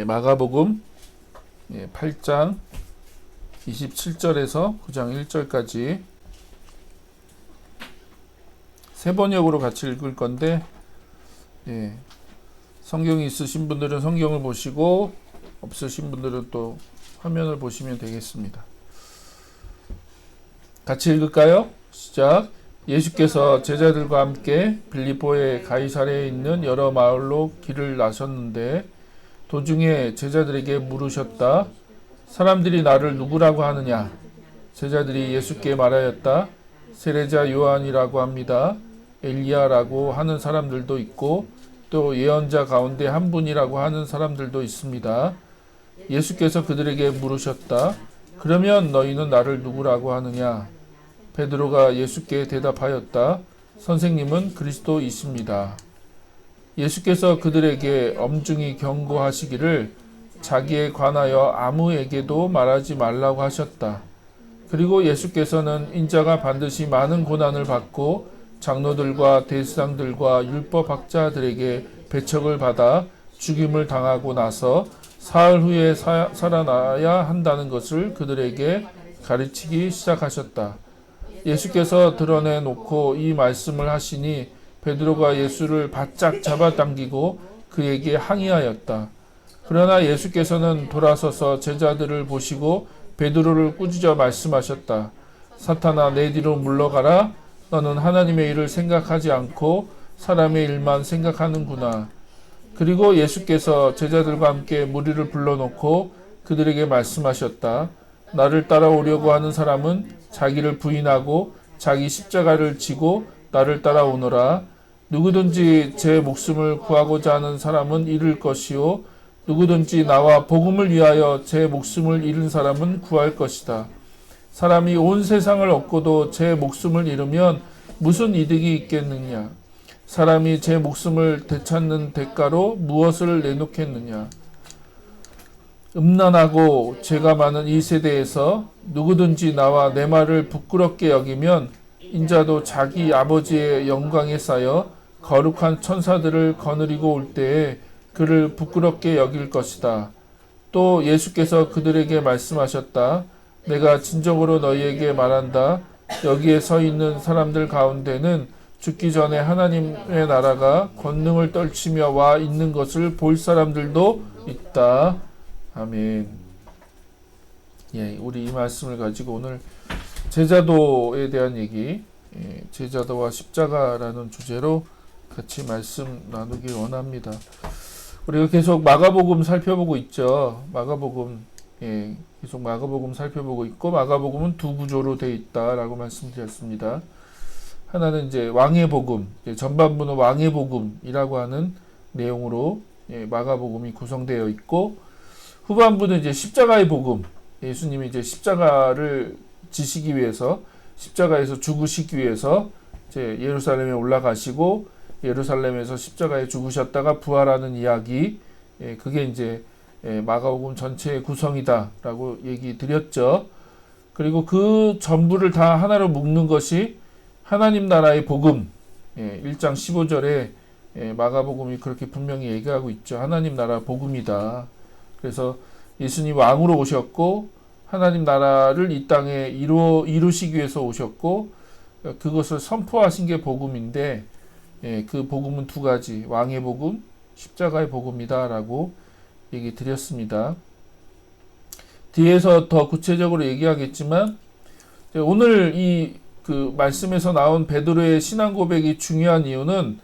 마가복음 8장 27절에서 9장 1절까지 세 번역으로 같이 읽을 건데, 성경이 있으신 분들은 성경을 보시고 없으신 분들은 또 화면을 보시면 되겠습니다. 같이 읽을까요? 시작. 예수께서 제자들과 함께 빌립보의 가이사랴에 있는 여러 마을로 길을 나셨는데 도중에 제자들에게 물으셨다. 사람들이 나를 누구라고 하느냐? 제자들이 예수께 말하였다. 세례자 요한이라고 합니다. 엘리야라고 하는 사람들도 있고 또 예언자 가운데 한 분이라고 하는 사람들도 있습니다. 예수께서 그들에게 물으셨다. 그러면 너희는 나를 누구라고 하느냐? 베드로가 예수께 대답하였다. 선생님은 그리스도이십니다. 예수께서 그들에게 엄중히 경고하시기를 자기에 관하여 아무에게도 말하지 말라고 하셨다. 그리고 예수께서는 인자가 반드시 많은 고난을 받고 장로들과 대제사장들과 율법학자들에게 배척을 받아 죽임을 당하고 나서 사흘 후에 살아나야 한다는 것을 그들에게 가르치기 시작하셨다. 예수께서 드러내놓고 이 말씀을 하시니 베드로가 예수를 바짝 잡아당기고 그에게 항의하였다. 그러나 예수께서는 돌아서서 제자들을 보시고 베드로를 꾸짖어 말씀하셨다. 사탄아, 내 뒤로 물러가라. 너는 하나님의 일을 생각하지 않고 사람의 일만 생각하는구나. 그리고 예수께서 제자들과 함께 무리를 불러놓고 그들에게 말씀하셨다. 나를 따라오려고 하는 사람은 자기를 부인하고 자기 십자가를 지고 나를 따라오너라. 누구든지 제 목숨을 구하고자 하는 사람은 잃을 것이요 누구든지 나와 복음을 위하여 제 목숨을 잃은 사람은 구할 것이다. 사람이 온 세상을 얻고도 제 목숨을 잃으면 무슨 이득이 있겠느냐? 사람이 제 목숨을 되찾는 대가로 무엇을 내놓겠느냐? 음란하고 죄가 많은 이 세대에서 누구든지 나와 내 말을 부끄럽게 여기면 인자도 자기 아버지의 영광에 쌓여 거룩한 천사들을 거느리고 올 때에 그를 부끄럽게 여길 것이다. 또 예수께서 그들에게 말씀하셨다. 내가 진정으로 너희에게 말한다. 여기에 서 있는 사람들 가운데는 죽기 전에 하나님의 나라가 권능을 떨치며 와 있는 것을 볼 사람들도 있다. 아멘. 우리 이 말씀을 가지고 오늘 제자도에 대한 얘기, 제자도와 십자가라는 주제로 같이 말씀 나누길 원합니다. 우리가 계속 마가복음 살펴보고 있죠. 마가복음, 계속 마가복음 살펴보고 있고, 마가복음은 두 구조로 되어 있다라고 말씀드렸습니다. 하나는 이제 왕의 복음, 전반부는 왕의 복음이라고 하는 내용으로 마가복음이 구성되어 있고, 후반부는 이제 십자가의 복음, 예수님이 이제 십자가를 지시기 위해서, 십자가에서 죽으시기 위해서 이제 예루살렘에 올라가시고 예루살렘에서 십자가에 죽으셨다가 부활하는 이야기, 그게 이제 마가복음 전체의 구성이다라고 얘기 드렸죠. 그리고 그 전부를 다 하나로 묶는 것이 하나님 나라의 복음, 1장 15절에 마가복음이 그렇게 분명히 얘기하고 있죠. 하나님 나라 복음이다. 그래서 예수님 왕으로 오셨고 하나님 나라를 이 땅에 이루시기 위해서 오셨고 그것을 선포하신 게 복음인데, 그 복음은 두 가지, 왕의 복음, 십자가의 복음이다 라고 얘기 드렸습니다. 뒤에서 더 구체적으로 얘기하겠지만 오늘 이 그 말씀에서 나온 베드로의 신앙 고백이 중요한 이유는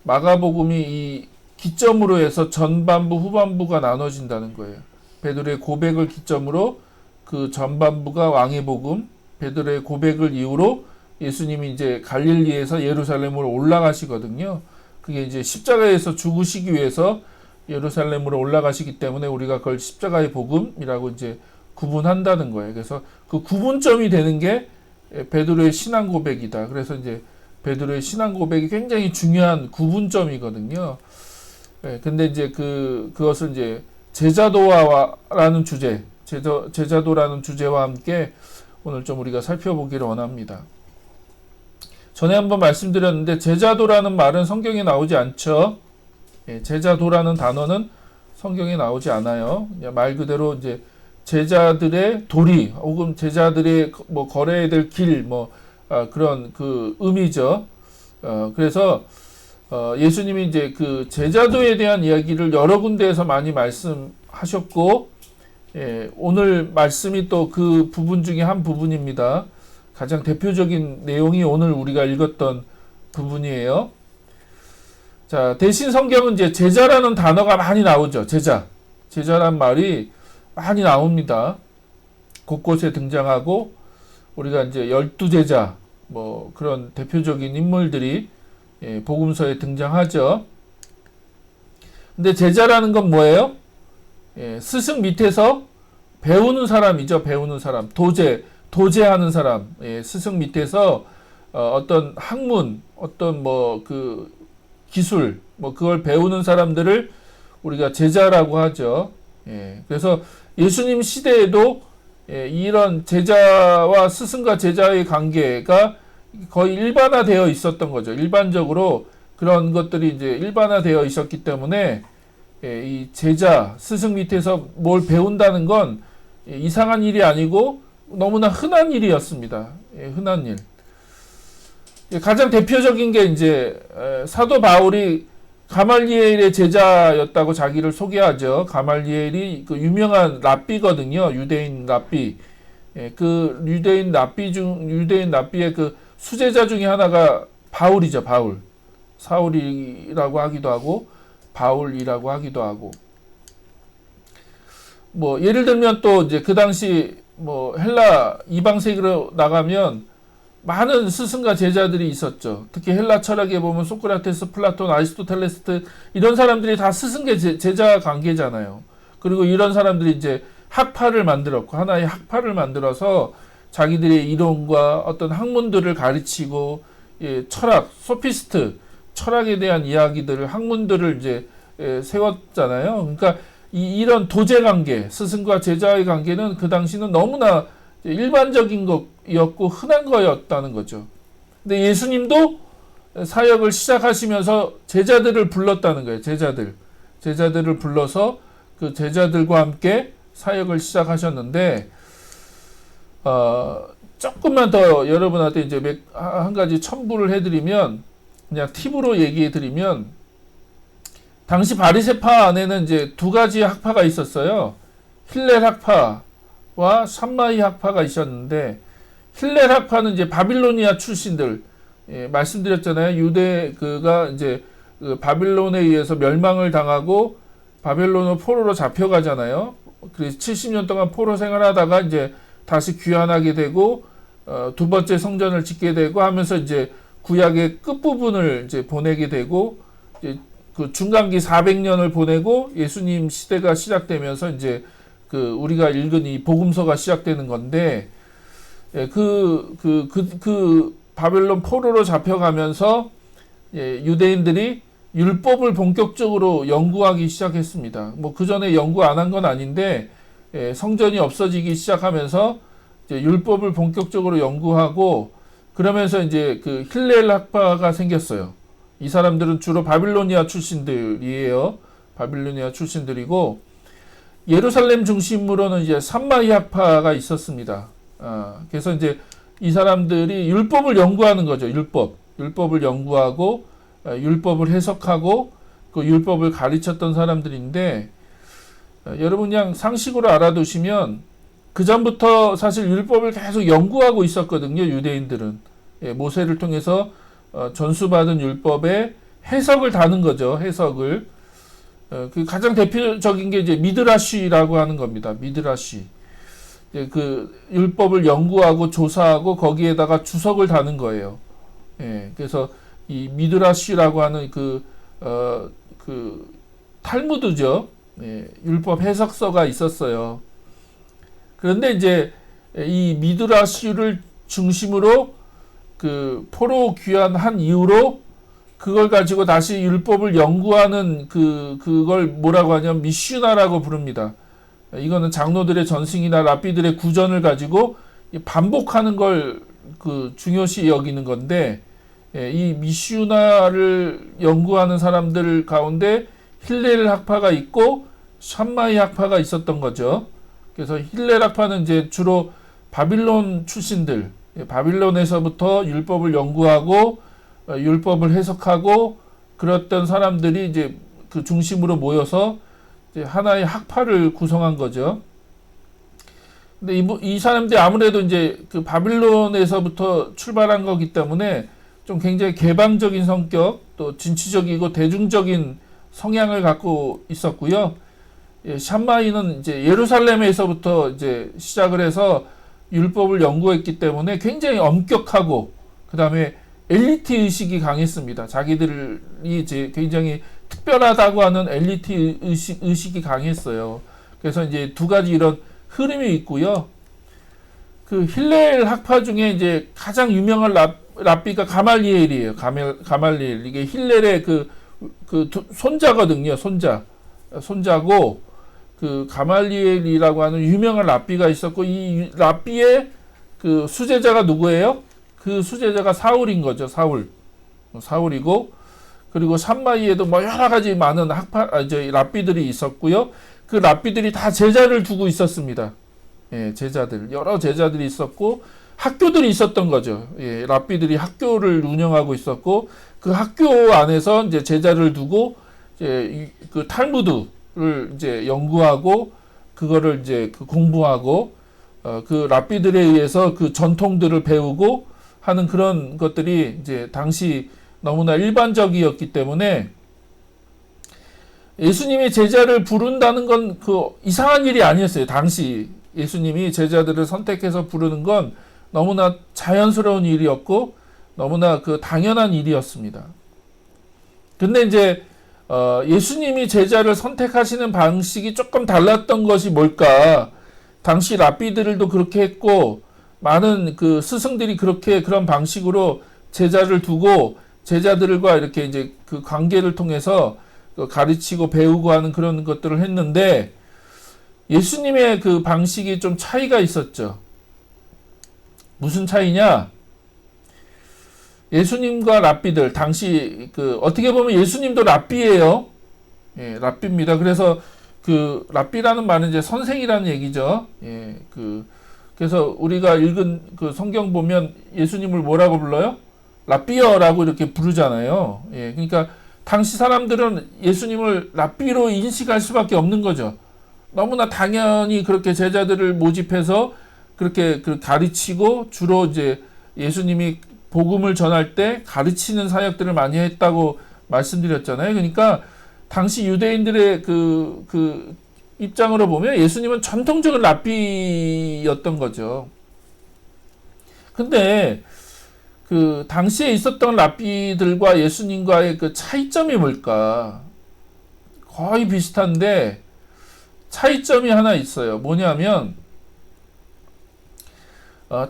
마가복음이 이 기점으로 해서 전반부 후반부가 나눠진다는 거예요. 베드로의 고백을 기점으로 그 전반부가 왕의 복음, 베드로의 고백을 이유로 예수님이 이제 갈릴리에서 예루살렘으로 올라가시거든요. 그게 이제 십자가에서 죽으시기 위해서 예루살렘으로 올라가시기 때문에 우리가 그걸 십자가의 복음이라고 이제 구분한다는 거예요. 그래서 그 구분점이 되는 게 베드로의 신앙 고백이다. 그래서 이제 베드로의 신앙 고백이 굉장히 중요한 구분점이거든요. 근데 이제 그것을 이제 제자도라는 주제, 제자도라는 주제와 함께 오늘 좀 우리가 살펴보기를 원합니다. 전에 한번 말씀드렸는데 제자도라는 말은 성경에 나오지 않죠. 제자도라는 단어는 성경에 나오지 않아요. 그냥 말 그대로 이제 제자들의 도리 혹은 제자들의 뭐 걸어야 될 길 뭐 그런 그 의미죠. 그래서 예수님이 이제 그 제자도에 대한 이야기를 여러 군데에서 많이 말씀하셨고, 예, 오늘 말씀이 또 그 부분 중에 한 부분입니다. 가장 대표적인 내용이 오늘 우리가 읽었던 부분이에요. 자, 대신 성경은 이제 제자라는 단어가 많이 나오죠. 제자란 말이 많이 나옵니다. 곳곳에 등장하고, 우리가 이제 12제자, 뭐 그런 대표적인 인물들이 예, 복음서에 등장하죠. 근데 제자라는 건 뭐예요? 예, 스승 밑에서 배우는 사람이죠. 배우는 사람. 도제하는 사람. 예, 스승 밑에서 어떤 학문, 어떤 뭐 그 기술, 뭐 그걸 배우는 사람들을 우리가 제자라고 하죠. 예, 그래서 예수님 시대에도 예, 이런 제자와 스승과 제자의 관계가 거의 일반화되어 있었던 거죠. 일반적으로 그런 것들이 이제 일반화되어 있었기 때문에 예, 이 제자, 스승 밑에서 뭘 배운다는 건 예, 이상한 일이 아니고 너무나 흔한 일이었습니다. 예, 흔한 일. 예, 가장 대표적인 게 이제 사도 바울이 가말리엘의 제자였다고 자기를 소개하죠. 가말리엘이 그 유명한 랍비거든요. 유대인 랍비. 예, 그 유대인 랍비의 그 수제자 중에 하나가 바울이죠. 바울. 사울이라고 하기도 하고 바울이라고 하기도 하고. 뭐 예를 들면 또 이제 그 당시 뭐 헬라 이방 세계로 나가면 많은 스승과 제자들이 있었죠. 특히 헬라 철학에 보면 소크라테스, 플라톤, 아리스토텔레스 이런 사람들이 다 스승과 제자 관계잖아요. 그리고 이런 사람들이 이제 학파를 만들었고 하나의 학파를 만들어서 자기들의 이론과 어떤 학문들을 가르치고 예, 철학, 소피스트, 철학에 대한 이야기들을 학문들을 이제 세웠잖아요. 그러니까 이런 도제 관계, 스승과 제자의 관계는 그 당시는 너무나 일반적인 것이었고 흔한 거였다는 거죠. 근데 예수님도 사역을 시작하시면서 제자들을 불렀다는 거예요. 제자들을 불러서 그 제자들과 함께 사역을 시작하셨는데 조금만 더 여러분한테 이제 한 가지 첨부를 해드리면 그냥 팁으로 얘기해드리면 당시 바리새파 안에는 이제 두 가지 학파가 있었어요. 힐렐 학파와 샴마이 학파가 있었는데 힐렐 학파는 이제 바빌로니아 출신들 예, 말씀드렸잖아요. 유대가 이제 그 바빌론에 의해서 멸망을 당하고 바벨론으로 포로로 잡혀가잖아요. 그래서 70년 동안 포로 생활하다가 이제 다시 귀환하게 되고 두 번째 성전을 짓게 되고 하면서 이제 구약의 끝부분을 이제 보내게 되고 이제 그 중간기 400년을 보내고 예수님 시대가 시작되면서 이제 그 우리가 읽은 이 복음서가 시작되는 건데 예, 그 바벨론 포로로 잡혀가면서 예, 유대인들이 율법을 본격적으로 연구하기 시작했습니다. 뭐 그 전에 연구 안 한 건 아닌데 예, 성전이 없어지기 시작하면서 이제 율법을 본격적으로 연구하고 그러면서 이제 그 힐렐 학파가 생겼어요. 이 사람들은 주로 바빌로니아 출신들이에요. 바빌로니아 출신들이고 예루살렘 중심으로는 이제 삼마이 학파가 있었습니다. 그래서 이제 이 사람들이 율법을 연구하는 거죠. 율법을 연구하고 율법을 해석하고 그 율법을 가르쳤던 사람들인데 여러분 그냥 상식으로 알아두시면 그 전부터 사실 율법을 계속 연구하고 있었거든요. 유대인들은 예, 모세를 통해서 전수받은 율법의 해석을 다는 거죠. 해석을 그 가장 대표적인 게 이제 미드라시라고 하는 겁니다. 미드라시 그 율법을 연구하고 조사하고 거기에다가 주석을 다는 거예요. 예, 그래서 이 미드라시라고 하는 그 탈무드죠. 예, 율법 해석서가 있었어요. 그런데 이제 이 미드라시를 중심으로 그 포로 귀환한 이후로 그걸 가지고 다시 율법을 연구하는 그걸 뭐라고 하냐면 미슈나라고 부릅니다. 이거는 장로들의 전승이나 랍비들의 구전을 가지고 반복하는 걸 그 중요시 여기는 건데 이 미슈나를 연구하는 사람들 가운데 힐렐 학파가 있고 샴마이 학파가 있었던 거죠. 그래서 힐렐 학파는 이제 주로 바빌론 출신들, 바빌론에서부터 율법을 연구하고 율법을 해석하고 그랬던 사람들이 이제 그 중심으로 모여서 이제 하나의 학파를 구성한 거죠. 근데 이 사람들이 아무래도 이제 그 바빌론에서부터 출발한 거기 때문에 좀 굉장히 개방적인 성격, 또 진취적이고 대중적인 성향을 갖고 있었고요. 샴마이는 이제 예루살렘에서부터 이제 시작을 해서 율법을 연구했기 때문에 굉장히 엄격하고, 그 다음에 엘리트 의식이 강했습니다. 자기들이 이제 굉장히 특별하다고 하는 엘리트 의식이 강했어요. 그래서 이제 두 가지 이런 흐름이 있고요. 그 힐렐 학파 중에 이제 가장 유명한 랍비가 가말리엘이에요. 가말리엘. 이게 힐렐의 손자거든요. 손자고, 그 가말리엘이라고 하는 유명한 랍비가 있었고, 이 랍비의 그 수제자가 누구예요? 그 수제자가 사울인 거죠. 사울이고, 그리고 샴마이에도 뭐 여러 가지 많은 랍비들이 있었고요. 그 랍비들이 다 제자를 두고 있었습니다. 예, 여러 제자들이 있었고, 학교들이 있었던 거죠. 예, 랍비들이 학교를 운영하고 있었고, 그 학교 안에서 이제 제자를 두고, 이제 그 탈무드를 이제 연구하고, 그거를 이제 공부하고, 그 랍비들에 의해서 그 전통들을 배우고 하는 그런 것들이 이제 당시 너무나 일반적이었기 때문에, 예수님이 제자를 부른다는 건 그 이상한 일이 아니었어요. 당시 예수님이 제자들을 선택해서 부르는 건 너무나 자연스러운 일이었고 너무나 그 당연한 일이었습니다. 근데 이제 예수님이 제자를 선택하시는 방식이 조금 달랐던 것이 뭘까? 당시 랍비들도 그렇게 했고 많은 그 스승들이 그런 방식으로 제자를 두고 제자들과 이렇게 이제 그 관계를 통해서 가르치고 배우고 하는 그런 것들을 했는데, 예수님의 그 방식이 좀 차이가 있었죠. 무슨 차이냐? 예수님과 랍비들, 당시 어떻게 보면 예수님도 랍비예요. 예, 랍비입니다. 그래서 그 랍비라는 말은 이제 선생이라는 얘기죠. 예, 그래서 우리가 읽은 그 성경 보면 예수님을 뭐라고 불러요? 랍비어라고 이렇게 부르잖아요. 예, 그러니까 당시 사람들은 예수님을 랍비로 인식할 수밖에 없는 거죠. 너무나 당연히 그렇게 제자들을 모집해서 그렇게 가르치고, 주로 이제 예수님이 복음을 전할 때 가르치는 사역들을 많이 했다고 말씀드렸잖아요. 그러니까 당시 유대인들의 그 입장으로 보면 예수님은 전통적인 랍비였던 거죠. 근데 그 당시에 있었던 랍비들과 예수님과의 그 차이점이 뭘까? 거의 비슷한데 차이점이 하나 있어요. 뭐냐면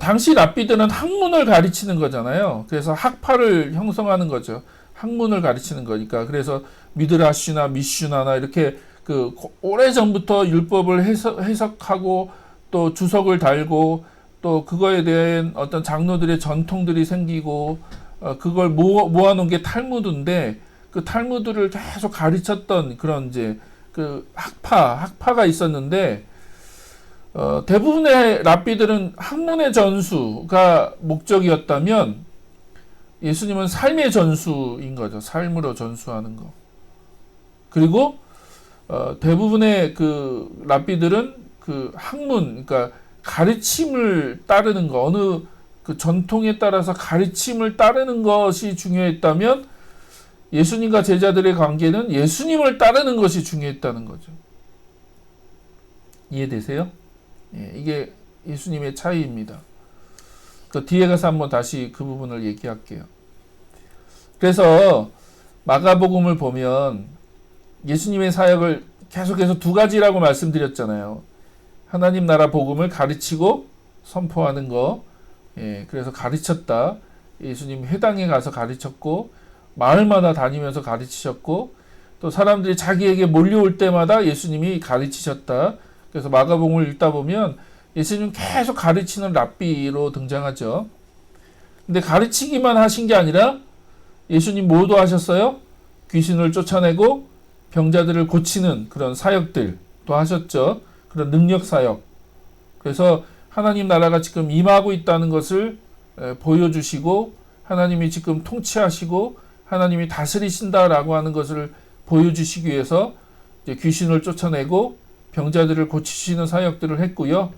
당시 랍비들은 학문을 가르치는 거잖아요. 그래서 학파를 형성하는 거죠. 학문을 가르치는 거니까. 그래서 미드라시나 미슈나나 이렇게 그 오래전부터 율법을 해석하고 또 주석을 달고 또 그거에 대한 어떤 장로들의 전통들이 생기고 그걸 모아놓은 게 탈무드인데, 그 탈무드를 계속 가르쳤던 그런 이제 그 학파가 있었는데, 대부분의 랍비들은 학문의 전수가 목적이었다면 예수님은 삶의 전수인 거죠. 삶으로 전수하는 거. 그리고 대부분의 그 랍비들은 그 학문, 그러니까 가르침을 따르는 거, 어느 그 전통에 따라서 가르침을 따르는 것이 중요했다면, 예수님과 제자들의 관계는 예수님을 따르는 것이 중요했다는 거죠. 이해되세요? 예, 이게 예수님의 차이입니다. 그 뒤에 가서 한번 다시 그 부분을 얘기할게요. 그래서 마가복음을 보면 예수님의 사역을 계속해서 두 가지라고 말씀드렸잖아요. 하나님 나라 복음을 가르치고 선포하는 거. 예, 그래서 가르쳤다. 예수님 회당에 가서 가르쳤고, 마을마다 다니면서 가르치셨고, 또 사람들이 자기에게 몰려올 때마다 예수님이 가르치셨다. 그래서 마가복음을 읽다 보면 예수님 계속 가르치는 랍비로 등장하죠. 근데 가르치기만 하신 게 아니라 예수님 뭐도 하셨어요? 귀신을 쫓아내고 병자들을 고치는 그런 사역들도 하셨죠. 그런 능력 사역. 그래서 하나님 나라가 지금 임하고 있다는 것을 보여주시고 하나님이 지금 통치하시고 하나님이 다스리신다라고 하는 것을 보여주시기 위해서 이제 귀신을 쫓아내고 병자들을 고치시는 사역들을 했고요.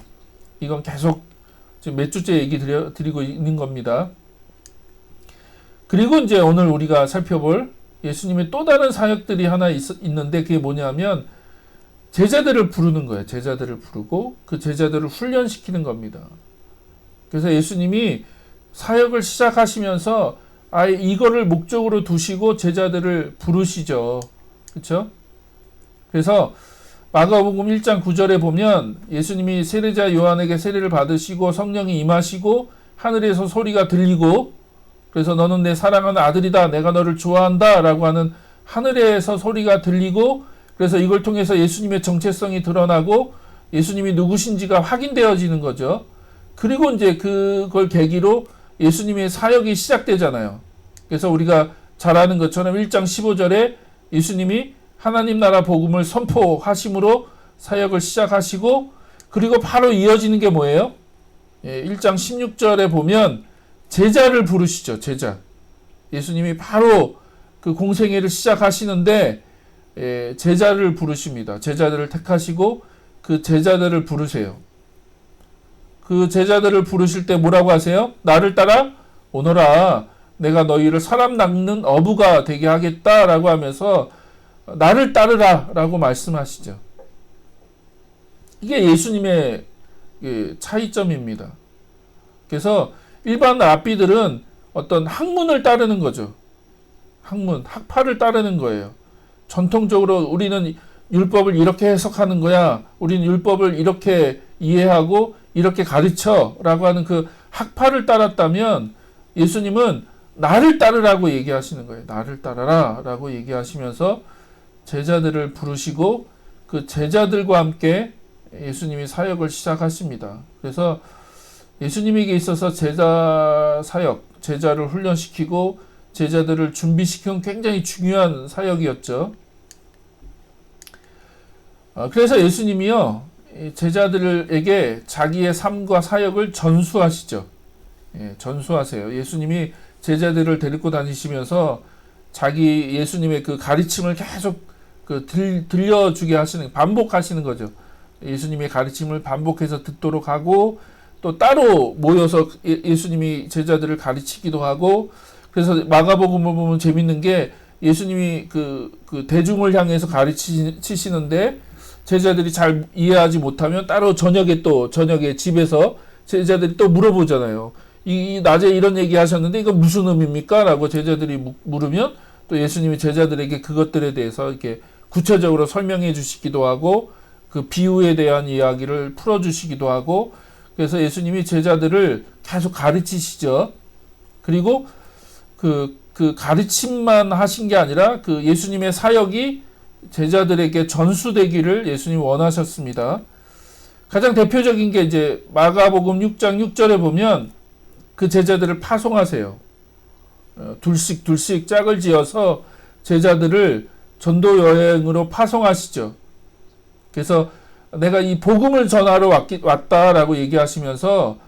이건 계속 지금 몇 주째 얘기 드리고 있는 겁니다. 그리고 이제 오늘 우리가 살펴볼 예수님의 또 다른 사역들이 하나 있는데 그게 뭐냐면 제자들을 부르는 거예요. 제자들을 부르고 그 제자들을 훈련시키는 겁니다. 그래서 예수님이 사역을 시작하시면서 아예 이거를 목적으로 두시고 제자들을 부르시죠. 그렇죠? 그래서 마가복음 1장 9절에 보면 예수님이 세례자 요한에게 세례를 받으시고 성령이 임하시고 하늘에서 소리가 들리고 그래서 너는 내 사랑하는 아들이다. 내가 너를 좋아한다. 라고 하는 하늘에서 소리가 들리고 그래서 이걸 통해서 예수님의 정체성이 드러나고 예수님이 누구신지가 확인되어지는 거죠. 그리고 이제 그걸 계기로 예수님의 사역이 시작되잖아요. 그래서 우리가 잘 아는 것처럼 1장 15절에 예수님이 하나님 나라 복음을 선포하심으로 사역을 시작하시고 그리고 바로 이어지는 게 뭐예요? 1장 16절에 보면 제자를 부르시죠. 제자. 예수님이 바로 그 공생애를 시작하시는데 제자를 부르십니다. 제자들을 택하시고 그 제자들을 부르세요. 그 제자들을 부르실 때 뭐라고 하세요? 나를 따라 오너라. 내가 너희를 사람 낚는 어부가 되게 하겠다라고 하면서 나를 따르라 라고 말씀하시죠. 이게 예수님의 차이점입니다. 그래서 일반 랍비들은 어떤 학문을 따르는 거죠. 학문, 학파를 따르는 거예요. 전통적으로 우리는 율법을 이렇게 해석하는 거야. 우리는 율법을 이렇게 이해하고 이렇게 가르쳐 라고 하는 그 학파를 따랐다면 예수님은 나를 따르라고 얘기하시는 거예요. 나를 따르라 라고 얘기하시면서 제자들을 부르시고 그 제자들과 함께 예수님이 사역을 시작하십니다. 그래서 예수님에게 있어서 제자 사역, 제자를 훈련시키고 제자들을 준비시키는 굉장히 중요한 사역이었죠. 그래서 예수님이요, 제자들에게 자기의 삶과 사역을 전수하시죠. 전수하세요. 예수님이 제자들을 데리고 다니시면서 자기 예수님의 그 가르침을 계속 들려주게 하시는, 반복하시는 거죠. 예수님의 가르침을 반복해서 듣도록 하고 또 따로 모여서 예수님이 제자들을 가르치기도 하고 그래서 마가복음을 보면 재밌는 게 예수님이 그 대중을 향해서 가르치시는데 제자들이 잘 이해하지 못하면 따로 저녁에 집에서 제자들이 또 물어보잖아요. 이 낮에 이런 얘기 하셨는데 이건 무슨 의미입니까? 라고 제자들이 물으면 또 예수님이 제자들에게 그것들에 대해서 이렇게 구체적으로 설명해 주시기도 하고 그 비유에 대한 이야기를 풀어 주시기도 하고 그래서 예수님이 제자들을 계속 가르치시죠. 그리고 그 가르침만 하신 게 아니라 그 예수님의 사역이 제자들에게 전수되기를 예수님이 원하셨습니다. 가장 대표적인 게 이제 마가복음 6장 6절에 보면 그 제자들을 파송하세요. 둘씩 짝을 지어서 제자들을 전도 여행으로 파송하시죠. 그래서 내가 이 복음을 전하러 왔다라고 얘기하시면서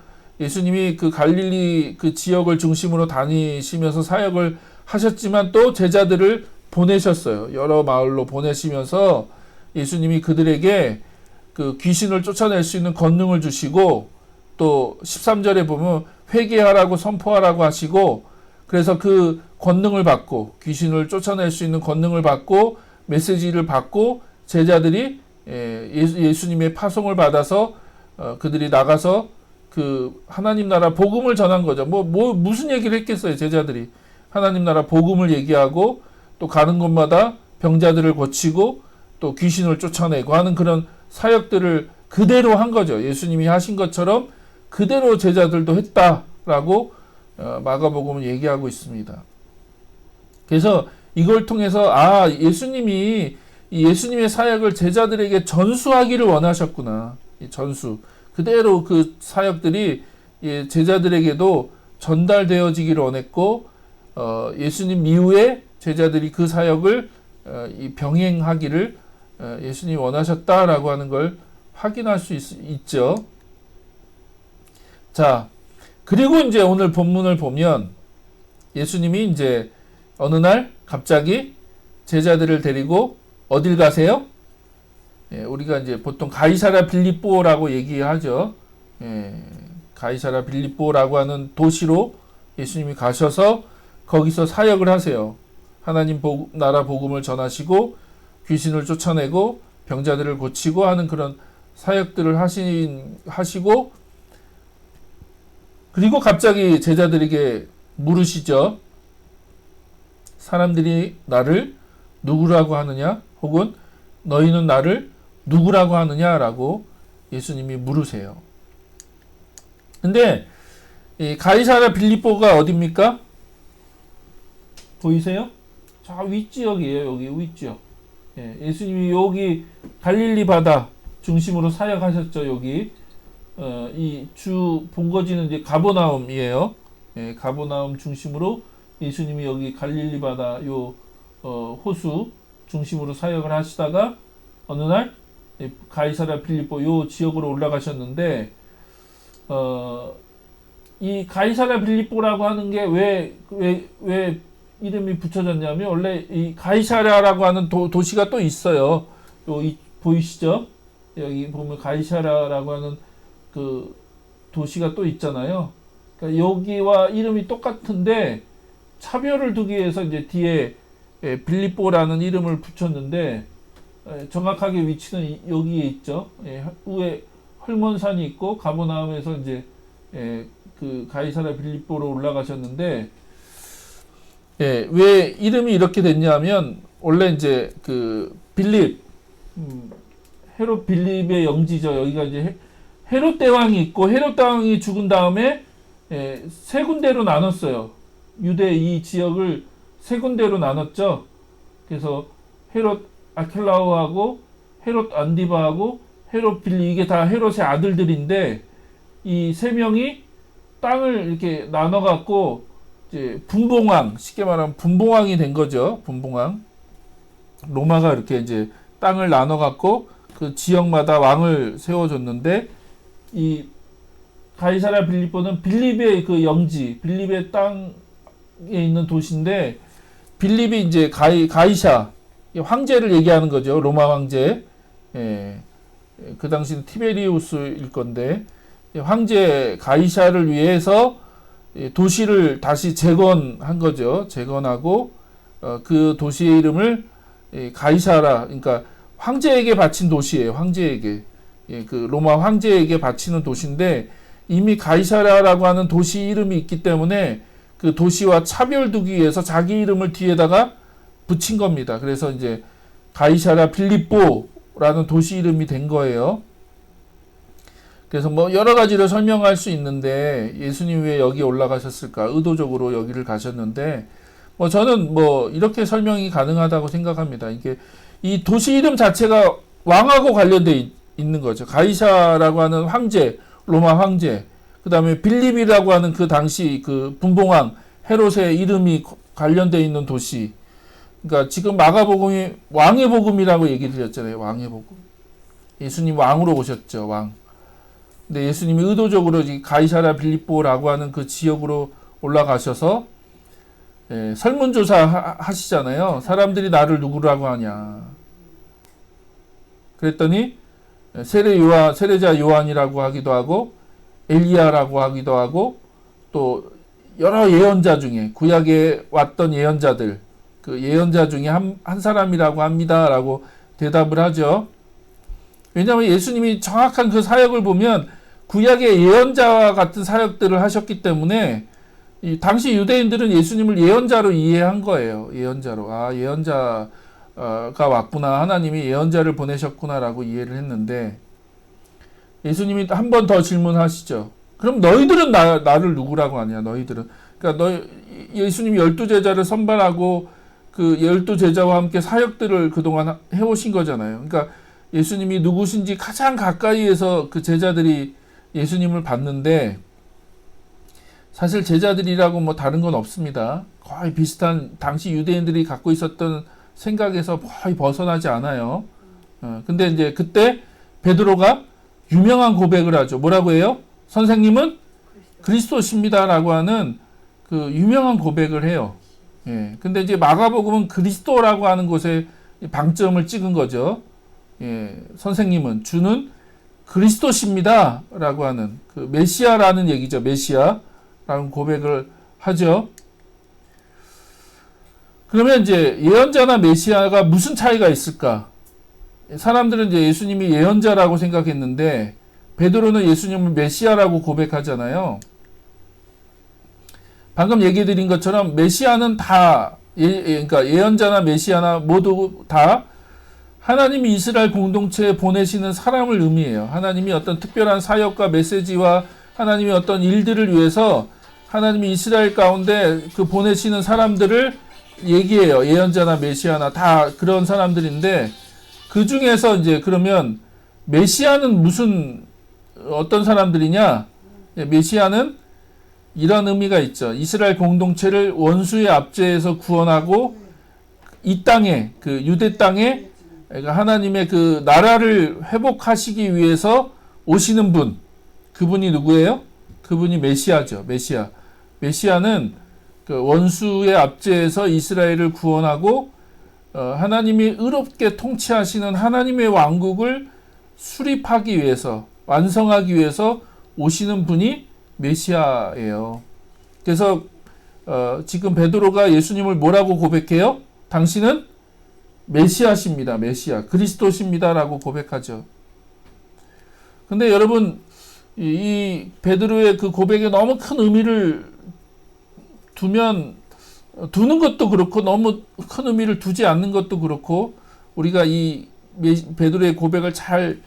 예수님이 그 갈릴리 그 지역을 중심으로 다니시면서 사역을 하셨지만 또 제자들을 보내셨어요. 여러 마을로 보내시면서 예수님이 그들에게 그 귀신을 쫓아낼 수 있는 권능을 주시고 또 13절에 보면 회개하라고 선포하라고 하시고 그래서 그 권능을 받고 귀신을 쫓아낼 수 있는 권능을 받고 메시지를 받고 제자들이 예수님의 파송을 받아서 그들이 나가서 그 하나님 나라 복음을 전한 거죠. 무슨 얘기를 했겠어요, 제자들이. 하나님 나라 복음을 얘기하고 또 가는 곳마다 병자들을 고치고 또 귀신을 쫓아내고 하는 그런 사역들을 그대로 한 거죠. 예수님이 하신 것처럼 그대로 제자들도 했다라고 마가복음은 얘기하고 있습니다. 그래서 이걸 통해서 예수님이 이 예수님의 사역을 제자들에게 전수하기를 원하셨구나. 이 전수. 그대로 그 사역들이 제자들에게도 전달되어지기를 원했고 예수님 이후에 제자들이 그 사역을 이 병행하기를 예수님이 원하셨다라고 하는 걸 확인할 수 있죠. 자, 그리고 이제 오늘 본문을 보면 예수님이 이제 어느 날 갑자기 제자들을 데리고 어딜 가세요? 우리가 이제 보통 가이사랴 빌립보라고 얘기하죠. 가이사랴 빌립보라고 하는 도시로 예수님이 가셔서 거기서 사역을 하세요. 하나님 나라 복음을 전하시고 귀신을 쫓아내고 병자들을 고치고 하는 그런 사역들을 하시고 그리고 갑자기 제자들에게 물으시죠. 사람들이 나를 누구라고 하느냐? 혹은 너희는 나를 누구라고 하느냐라고 예수님이 물으세요. 근데 이 가이사랴 빌립보가 어디입니까? 보이세요? 저 윗지역이에요. 여기 윗지역. 예수님이 여기 갈릴리 바다 중심으로 사역하셨죠. 여기 이 주 본거지는 이제 가버나움이에요. 가버나움 중심으로 예수님이 여기 갈릴리 바다 요 호수 중심으로 사역을 하시다가 어느 날 가이사랴 빌립보 요 지역으로 올라가셨는데 이 가이사랴 빌립보라고 하는 게 왜 이름이 붙여졌냐면 원래 이 가이사랴라고 하는 도시가 또 있어요. 보이시죠? 여기 보면 가이사랴라고 하는 그 도시가 또 있잖아요. 그러니까 여기와 이름이 똑같은데 차별을 두기 위해서 이제 뒤에 빌립보라는 이름을 붙였는데 정확하게 위치는 여기에 있죠. 위에 헐몬산이 있고 가버나움에서 이제 그 가이사랴 빌립보로 올라가셨는데 왜 이름이 이렇게 됐냐면 원래 이제 그 빌립 헤롯 빌립의 영지죠. 여기가 이제 헤롯 대왕이 있고 헤롯 대왕이 죽은 다음에 세 군데로 나눴어요. 유대 이 지역을 세 군데로 나눴죠. 그래서 헤롯 아켈라오하고 헤롯 안디바하고 헤롯 빌립 이게 다 헤롯의 아들들인데 이 세 명이 땅을 이렇게 나눠 갖고 이제 분봉왕 쉽게 말하면 분봉왕이 된 거죠. 분봉왕 로마가 이렇게 이제 땅을 나눠 갖고 그 지역마다 왕을 세워줬는데 이 가이사랴 빌립보는 빌립의 그 영지 빌립의 땅에 있는 도시인데 빌립이 이제 가이샤 황제를 얘기하는 거죠. 로마 황제. 그 당시는 티베리우스일 건데 황제 가이샤를 위해서 도시를 다시 재건한 거죠. 재건하고 그 도시의 이름을 가이사라 그러니까 황제에게 바친 도시예요. 황제에게 그 로마 황제에게 바치는 도시인데 이미 가이사라라고 하는 도시 이름이 있기 때문에 그 도시와 차별 두기 위해서 자기 이름을 뒤에다가 붙인 겁니다. 그래서 이제 가이사랴 빌립보라는 도시 이름이 된 거예요. 그래서 뭐 여러 가지로 설명할 수 있는데 예수님 왜 여기 올라가셨을까? 의도적으로 여기를 가셨는데 뭐 저는 뭐 이렇게 설명이 가능하다고 생각합니다. 이게 이 도시 이름 자체가 왕하고 관련돼 있는 거죠. 가이사라고 하는 황제, 로마 황제, 그 다음에 빌립이라고 하는 그 당시 그 분봉왕 헤롯의 이름이 관련돼 있는 도시. 그러니까 지금 마가복음이 왕의 복음이라고 얘기 드렸잖아요. 왕의 복음. 예수님 왕으로 오셨죠. 왕. 근데 예수님이 의도적으로 가이사랴 빌립보라고 하는 그 지역으로 올라가셔서 설문조사 하시잖아요. 사람들이 나를 누구라고 하냐. 그랬더니 세례자 요한이라고 하기도 하고 엘리야라고 하기도 하고 또 여러 예언자 중에 구약에 왔던 예언자들 그 예언자 중에 한 사람이라고 합니다라고 대답을 하죠. 왜냐하면 예수님이 정확한 그 사역을 보면 구약의 예언자와 같은 사역들을 하셨기 때문에 이 당시 유대인들은 예수님을 예언자로 이해한 거예요. 예언자로. 아, 예언자가 왔구나. 하나님이 예언자를 보내셨구나라고 이해를 했는데 예수님이 한 번 더 질문하시죠. 그럼 너희들은 나를 누구라고 하냐? 너희들은. 그러니까 예수님이 12제자를 선발하고 그 12제자와 함께 사역들을 그동안 해오신 거잖아요. 그러니까 예수님이 누구신지 가장 가까이에서 그 제자들이 예수님을 봤는데 사실 제자들이라고 뭐 다른 건 없습니다. 거의 비슷한 당시 유대인들이 갖고 있었던 생각에서 거의 벗어나지 않아요. 근데 이제 그때 베드로가 유명한 고백을 하죠. 뭐라고 해요? 선생님은 그리스도십니다라고 하는 그 유명한 고백을 해요. 예. 근데 이제 마가복음은 그리스도라고 하는 곳에 방점을 찍은 거죠. 예. 선생님은 주는 그리스도십니다라고 하는 그 메시아라는 얘기죠. 메시아라는 고백을 하죠. 그러면 이제 예언자나 메시아가 무슨 차이가 있을까? 사람들은 이제 예수님이 예언자라고 생각했는데 베드로는 예수님을 메시아라고 고백하잖아요. 방금 얘기 드린 것처럼 메시아는 다 그러니까 예언자나 메시아나 모두 다 하나님이 이스라엘 공동체에 보내시는 사람을 의미해요. 하나님이 어떤 특별한 사역과 메시지와 하나님이 어떤 일들을 위해서 하나님이 이스라엘 가운데 그 보내시는 사람들을 얘기해요. 예언자나 메시아나 다 그런 사람들인데 그 중에서 이제 그러면 메시아는 어떤 사람들이냐? 메시아는 이런 의미가 있죠. 이스라엘 공동체를 원수의 압제에서 구원하고 이 땅에 그 유대 땅에 하나님의 그 나라를 회복하시기 위해서 오시는 분. 그분이 누구예요? 그분이 메시아죠. 메시아. 메시아는 그 원수의 압제에서 이스라엘을 구원하고 하나님이 의롭게 통치하시는 하나님의 왕국을 수립하기 위해서 완성하기 위해서 오시는 분이 메시아예요. 그래서 지금 베드로가 예수님을 뭐라고 고백해요? 당신은 메시아십니다. 메시아. 그리스도십니다라고 고백하죠. 근데 여러분 이 베드로의 그 고백에 너무 큰 의미를 두는 것도 그렇고 너무 큰 의미를 두지 않는 것도 그렇고 우리가 이 베드로의 고백을 잘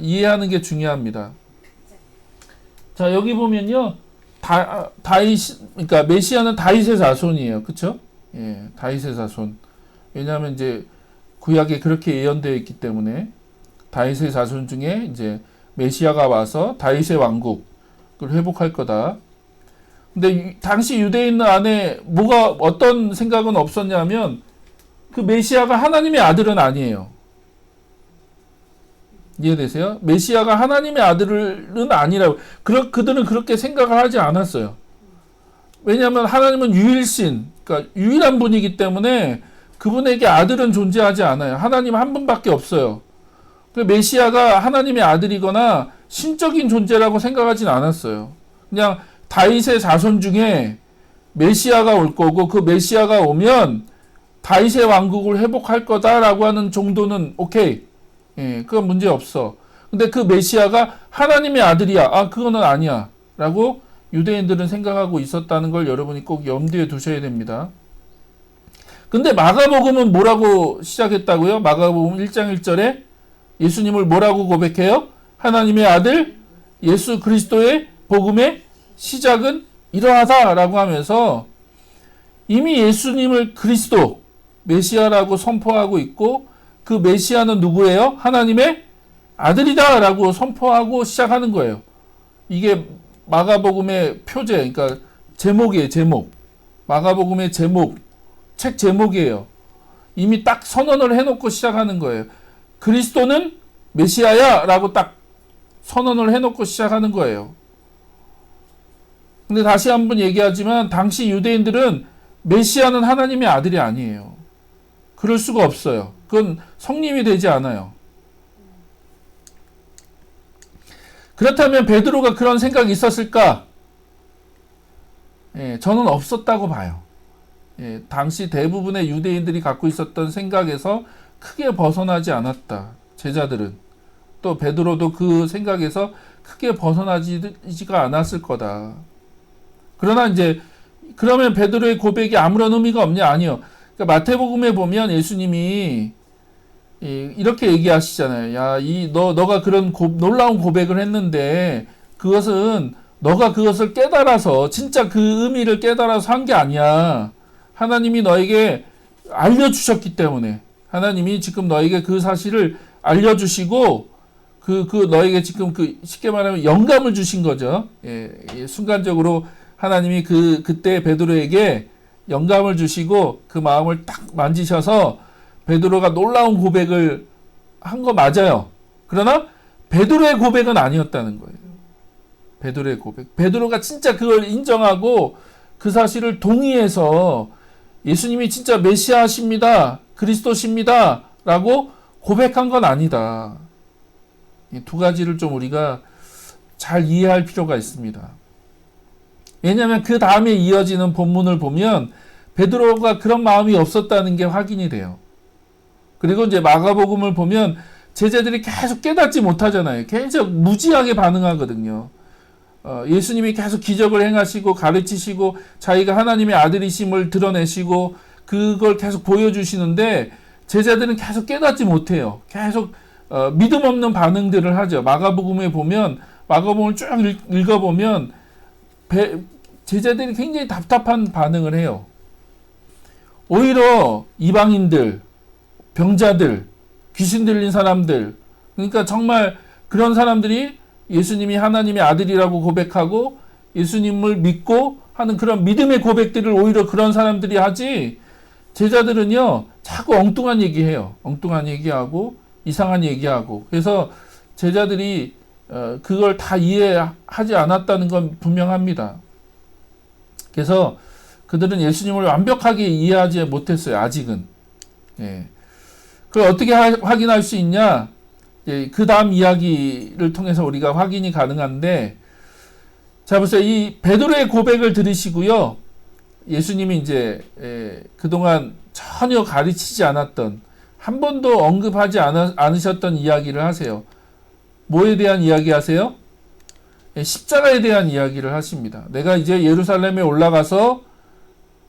이해하는 게 중요합니다. 자, 여기 보면요. 그러니까 메시아는 다윗의 자손이에요. 그렇죠? 예, 다윗의 자손. 왜냐하면 이제 구약에 그렇게 예언되어 있기 때문에 다윗의 자손 중에 이제 메시아가 와서 다윗의 왕국을 회복할 거다. 근데 당시 유대인들 안에 어떤 생각은 없었냐면 그 메시아가 하나님의 아들은 아니에요. 이해되세요? 메시아가 하나님의 아들은 아니라고. 그들은 그렇게 생각을 하지 않았어요. 왜냐하면 하나님은 유일신, 그러니까 유일한 분이기 때문에 그분에게 아들은 존재하지 않아요. 하나님 한 분밖에 없어요. 메시아가 하나님의 아들이거나 신적인 존재라고 생각하진 않았어요. 그냥 다윗의 자손 중에 메시아가 올 거고 그 메시아가 오면 다윗의 왕국을 회복할 거다라고 하는 정도는 오케이. 예, 그건 문제 없어. 근데 그 메시아가 하나님의 아들이야. 아, 그거는 아니야. 라고 유대인들은 생각하고 있었다는 걸 여러분이 꼭 염두에 두셔야 됩니다. 근데 마가복음은 뭐라고 시작했다고요? 마가복음 1장 1절에 예수님을 뭐라고 고백해요? 하나님의 아들 예수 그리스도의 복음의 시작은 이러하다라고 하면서 이미 예수님을 그리스도 메시아라고 선포하고 있고 그 메시아는 누구예요? 하나님의 아들이다라고 선포하고 시작하는 거예요. 이게 마가복음의 표제, 그러니까 제목이에요. 제목. 마가복음의 제목, 책 제목이에요. 이미 딱 선언을 해놓고 시작하는 거예요. 그리스도는 메시아야 라고 딱 선언을 해놓고 시작하는 거예요. 근데 다시 한번 얘기하지만 당시 유대인들은 메시아는 하나님의 아들이 아니에요. 그럴 수가 없어요. 그건 성립이 되지 않아요. 그렇다면 베드로가 그런 생각이 있었을까? 예, 저는 없었다고 봐요. 예, 당시 대부분의 유대인들이 갖고 있었던 생각에서 크게 벗어나지 않았다. 제자들은. 또 베드로도 그 생각에서 크게 벗어나지가 않았을 거다. 그러나 이제 그러면 베드로의 고백이 아무런 의미가 없냐? 아니요. 그러니까 마태복음에 보면 예수님이 이렇게 얘기하시잖아요. 야, 너가 그런 놀라운 고백을 했는데 그것은 너가 그것을 깨달아서 진짜 그 의미를 깨달아서 한 게 아니야. 하나님이 너에게 알려주셨기 때문에 하나님이 지금 너에게 그 사실을 알려주시고 너에게 지금 쉽게 말하면 영감을 주신 거죠. 예, 순간적으로 하나님이 그때 베드로에게 영감을 주시고 그 마음을 딱 만지셔서 베드로가 놀라운 고백을 한 거 맞아요. 그러나 베드로의 고백은 아니었다는 거예요. 베드로의 고백. 베드로가 진짜 그걸 인정하고 그 사실을 동의해서 예수님이 진짜 메시아십니다. 그리스도십니다. 라고 고백한 건 아니다. 이 두 가지를 좀 우리가 잘 이해할 필요가 있습니다. 왜냐하면 그 다음에 이어지는 본문을 보면 베드로가 그런 마음이 없었다는 게 확인이 돼요. 그리고 이제 마가복음을 보면 제자들이 계속 깨닫지 못하잖아요. 계속 무지하게 반응하거든요. 예수님이 계속 기적을 행하시고 가르치시고 자기가 하나님의 아들이심을 드러내시고 그걸 계속 보여주시는데 제자들은 계속 깨닫지 못해요. 계속 믿음 없는 반응들을 하죠. 마가복음에 보면 마가복음을 쭉 읽어보면 제자들이 굉장히 답답한 반응을 해요. 오히려 이방인들, 병자들, 귀신 들린 사람들, 그러니까 정말 그런 사람들이 예수님이 하나님의 아들이라고 고백하고 예수님을 믿고 하는 그런 믿음의 고백들을 오히려 그런 사람들이 하지, 제자들은요 자꾸 엉뚱한 얘기해요. 엉뚱한 얘기하고 이상한 얘기하고. 그래서 제자들이 그걸 다 이해하지 않았다는 건 분명합니다. 그래서 그들은 예수님을 완벽하게 이해하지 못했어요. 아직은. 예. 그걸 어떻게 확인할 수 있냐? 그 다음 이야기를 통해서 우리가 확인이 가능한데, 자 보세요. 이 베드로의 고백을 들으시고요. 예수님이 이제 그동안 전혀 가르치지 않았던, 한 번도 언급하지 않으셨던 이야기를 하세요. 뭐에 대한 이야기 하세요? 십자가에 대한 이야기를 하십니다. 내가 이제 예루살렘에 올라가서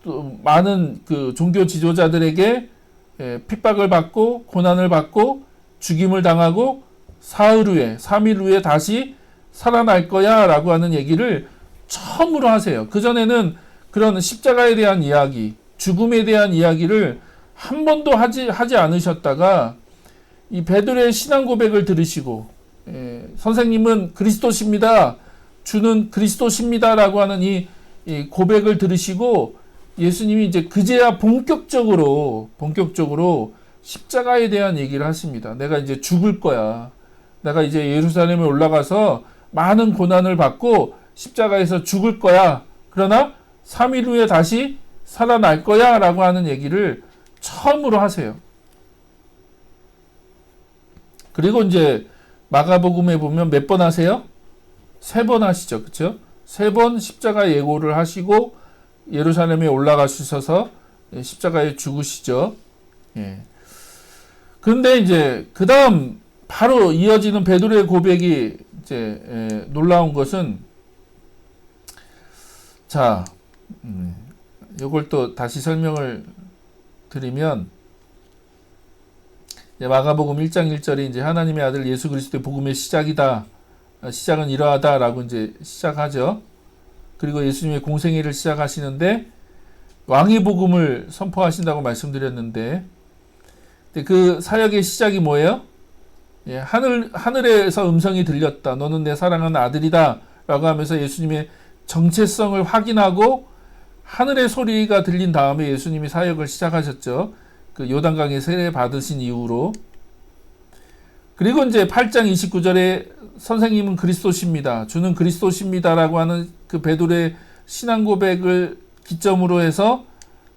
또 많은 그 종교 지도자들에게 핍박을 받고 고난을 받고 죽임을 당하고 사흘 후에 3일 후에 다시 살아날 거야 라고 하는 얘기를 처음으로 하세요. 그전에는 그런 십자가에 대한 이야기, 죽음에 대한 이야기를 한 번도 하지 않으셨다가 이 베드로의 신앙 고백을 들으시고 선생님은 그리스도십니다. 주는 그리스도십니다. 라고 하는 이 고백을 들으시고 예수님이 이제 그제야 본격적으로 십자가에 대한 얘기를 하십니다. 내가 이제 죽을 거야. 내가 이제 예루살렘에 올라가서 많은 고난을 받고 십자가에서 죽을 거야. 그러나 3일 후에 다시 살아날 거야. 라고 하는 얘기를 처음으로 하세요. 그리고 이제 마가복음에 보면 몇 번 하세요? 3번 하시죠. 그쵸? 3번 십자가 예고를 하시고 예루살렘에 올라가셔서 십자가에 죽으시죠. 예. 근데 이제 그 다음 바로 이어지는 베드로의 고백이 이제 놀라운 것은, 자, 이걸 또 다시 설명을 드리면, 마가복음 1장 1절이 이제 하나님의 아들 예수 그리스도의 복음의 시작이다. 시작은 이러하다라고 이제 시작하죠. 그리고 예수님의 공생애를 시작하시는데 왕의 복음을 선포하신다고 말씀드렸는데, 그 사역의 시작이 뭐예요? 하늘에서 음성이 들렸다. 너는 내 사랑하는 아들이다. 라고 하면서 예수님의 정체성을 확인하고 하늘의 소리가 들린 다음에 예수님이 사역을 시작하셨죠. 그 요단강에 세례 받으신 이후로. 그리고 이제 8장 29절에 선생님은 그리스도십니다. 주는 그리스도십니다. 라고 하는 그 베드로의 신앙 고백을 기점으로 해서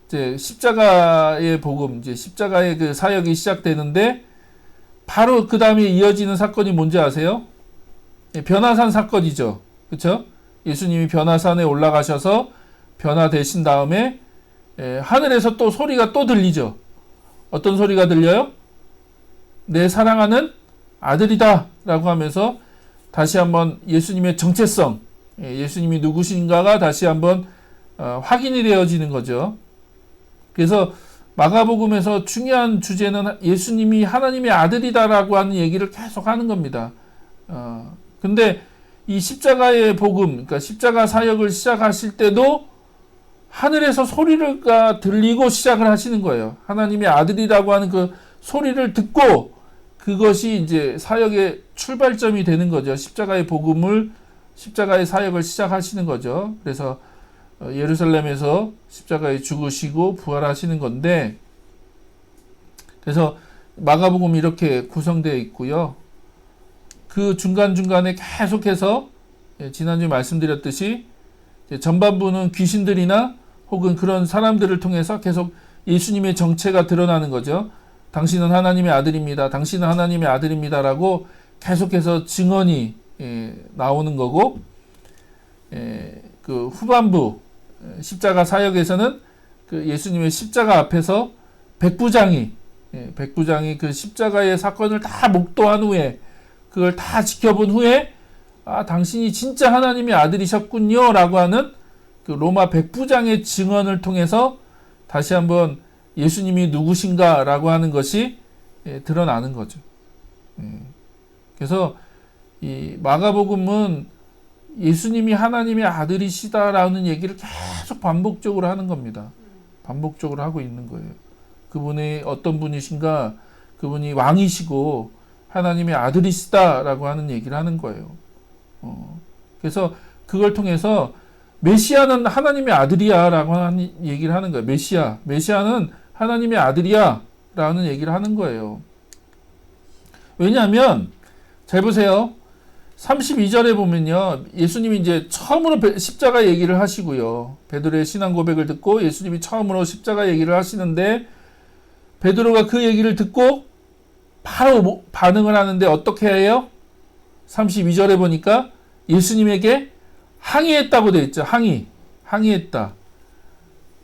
이제 십자가의 복음, 이제 십자가의 그 사역이 시작되는데, 바로 그 다음에 이어지는 사건이 뭔지 아세요? 변화산 사건이죠. 그렇죠? 예수님이 변화산에 올라가셔서 변화되신 다음에 하늘에서 또 소리가 또 들리죠. 어떤 소리가 들려요? 내 사랑하는 아들이다 라고 하면서 다시 한번 예수님의 정체성, 예수님이 누구신가가 다시 한번 확인이 되어지는 거죠. 그래서 마가복음에서 중요한 주제는 예수님이 하나님의 아들이다라고 하는 얘기를 계속 하는 겁니다. 근데 이 십자가의 복음, 그러니까 십자가 사역을 시작하실 때도 하늘에서 소리가 들리고 시작을 하시는 거예요. 하나님의 아들이라고 하는 그 소리를 듣고 그것이 이제 사역의 출발점이 되는 거죠. 십자가의 복음을, 십자가의 사역을 시작하시는 거죠. 그래서 예루살렘에서 십자가에 죽으시고 부활하시는 건데, 그래서 마가복음이 이렇게 구성되어 있고요. 그 중간중간에 계속해서 지난주에 말씀드렸듯이 전반부는 귀신들이나 혹은 그런 사람들을 통해서 계속 예수님의 정체가 드러나는 거죠. 당신은 하나님의 아들입니다. 당신은 하나님의 아들입니다라고 계속해서 증언이 나오는 거고, 그 후반부 십자가 사역에서는 그 예수님의 십자가 앞에서 백부장이 그 십자가의 사건을 다 목도한 후에, 그걸 다 지켜본 후에, 당신이 진짜 하나님의 아들이셨군요 라고 하는 그 로마 백부장의 증언을 통해서 다시 한번 예수님이 누구신가 라고 하는 것이 드러나는 거죠. 그래서 이 마가복음은 예수님이 하나님의 아들이시다라는 얘기를 계속 반복적으로 하는 겁니다. 반복적으로 하고 있는 거예요. 그분이 어떤 분이신가, 그분이 왕이시고 하나님의 아들이시다라고 하는 얘기를 하는 거예요. 그래서 그걸 통해서 메시아는 하나님의 아들이야 라고 하는 얘기를 하는 거예요. 메시아는 하나님의 아들이야 라는 얘기를 하는 거예요. 왜냐하면 잘 보세요. 32절에 보면요, 예수님이 이제 처음으로 십자가 얘기를 하시고요. 베드로의 신앙 고백을 듣고 예수님이 처음으로 십자가 얘기를 하시는데, 베드로가 그 얘기를 듣고 바로 반응을 하는데 어떻게 해요? 32절에 보니까 예수님에게 항의했다고 되어 있죠. 항의했다.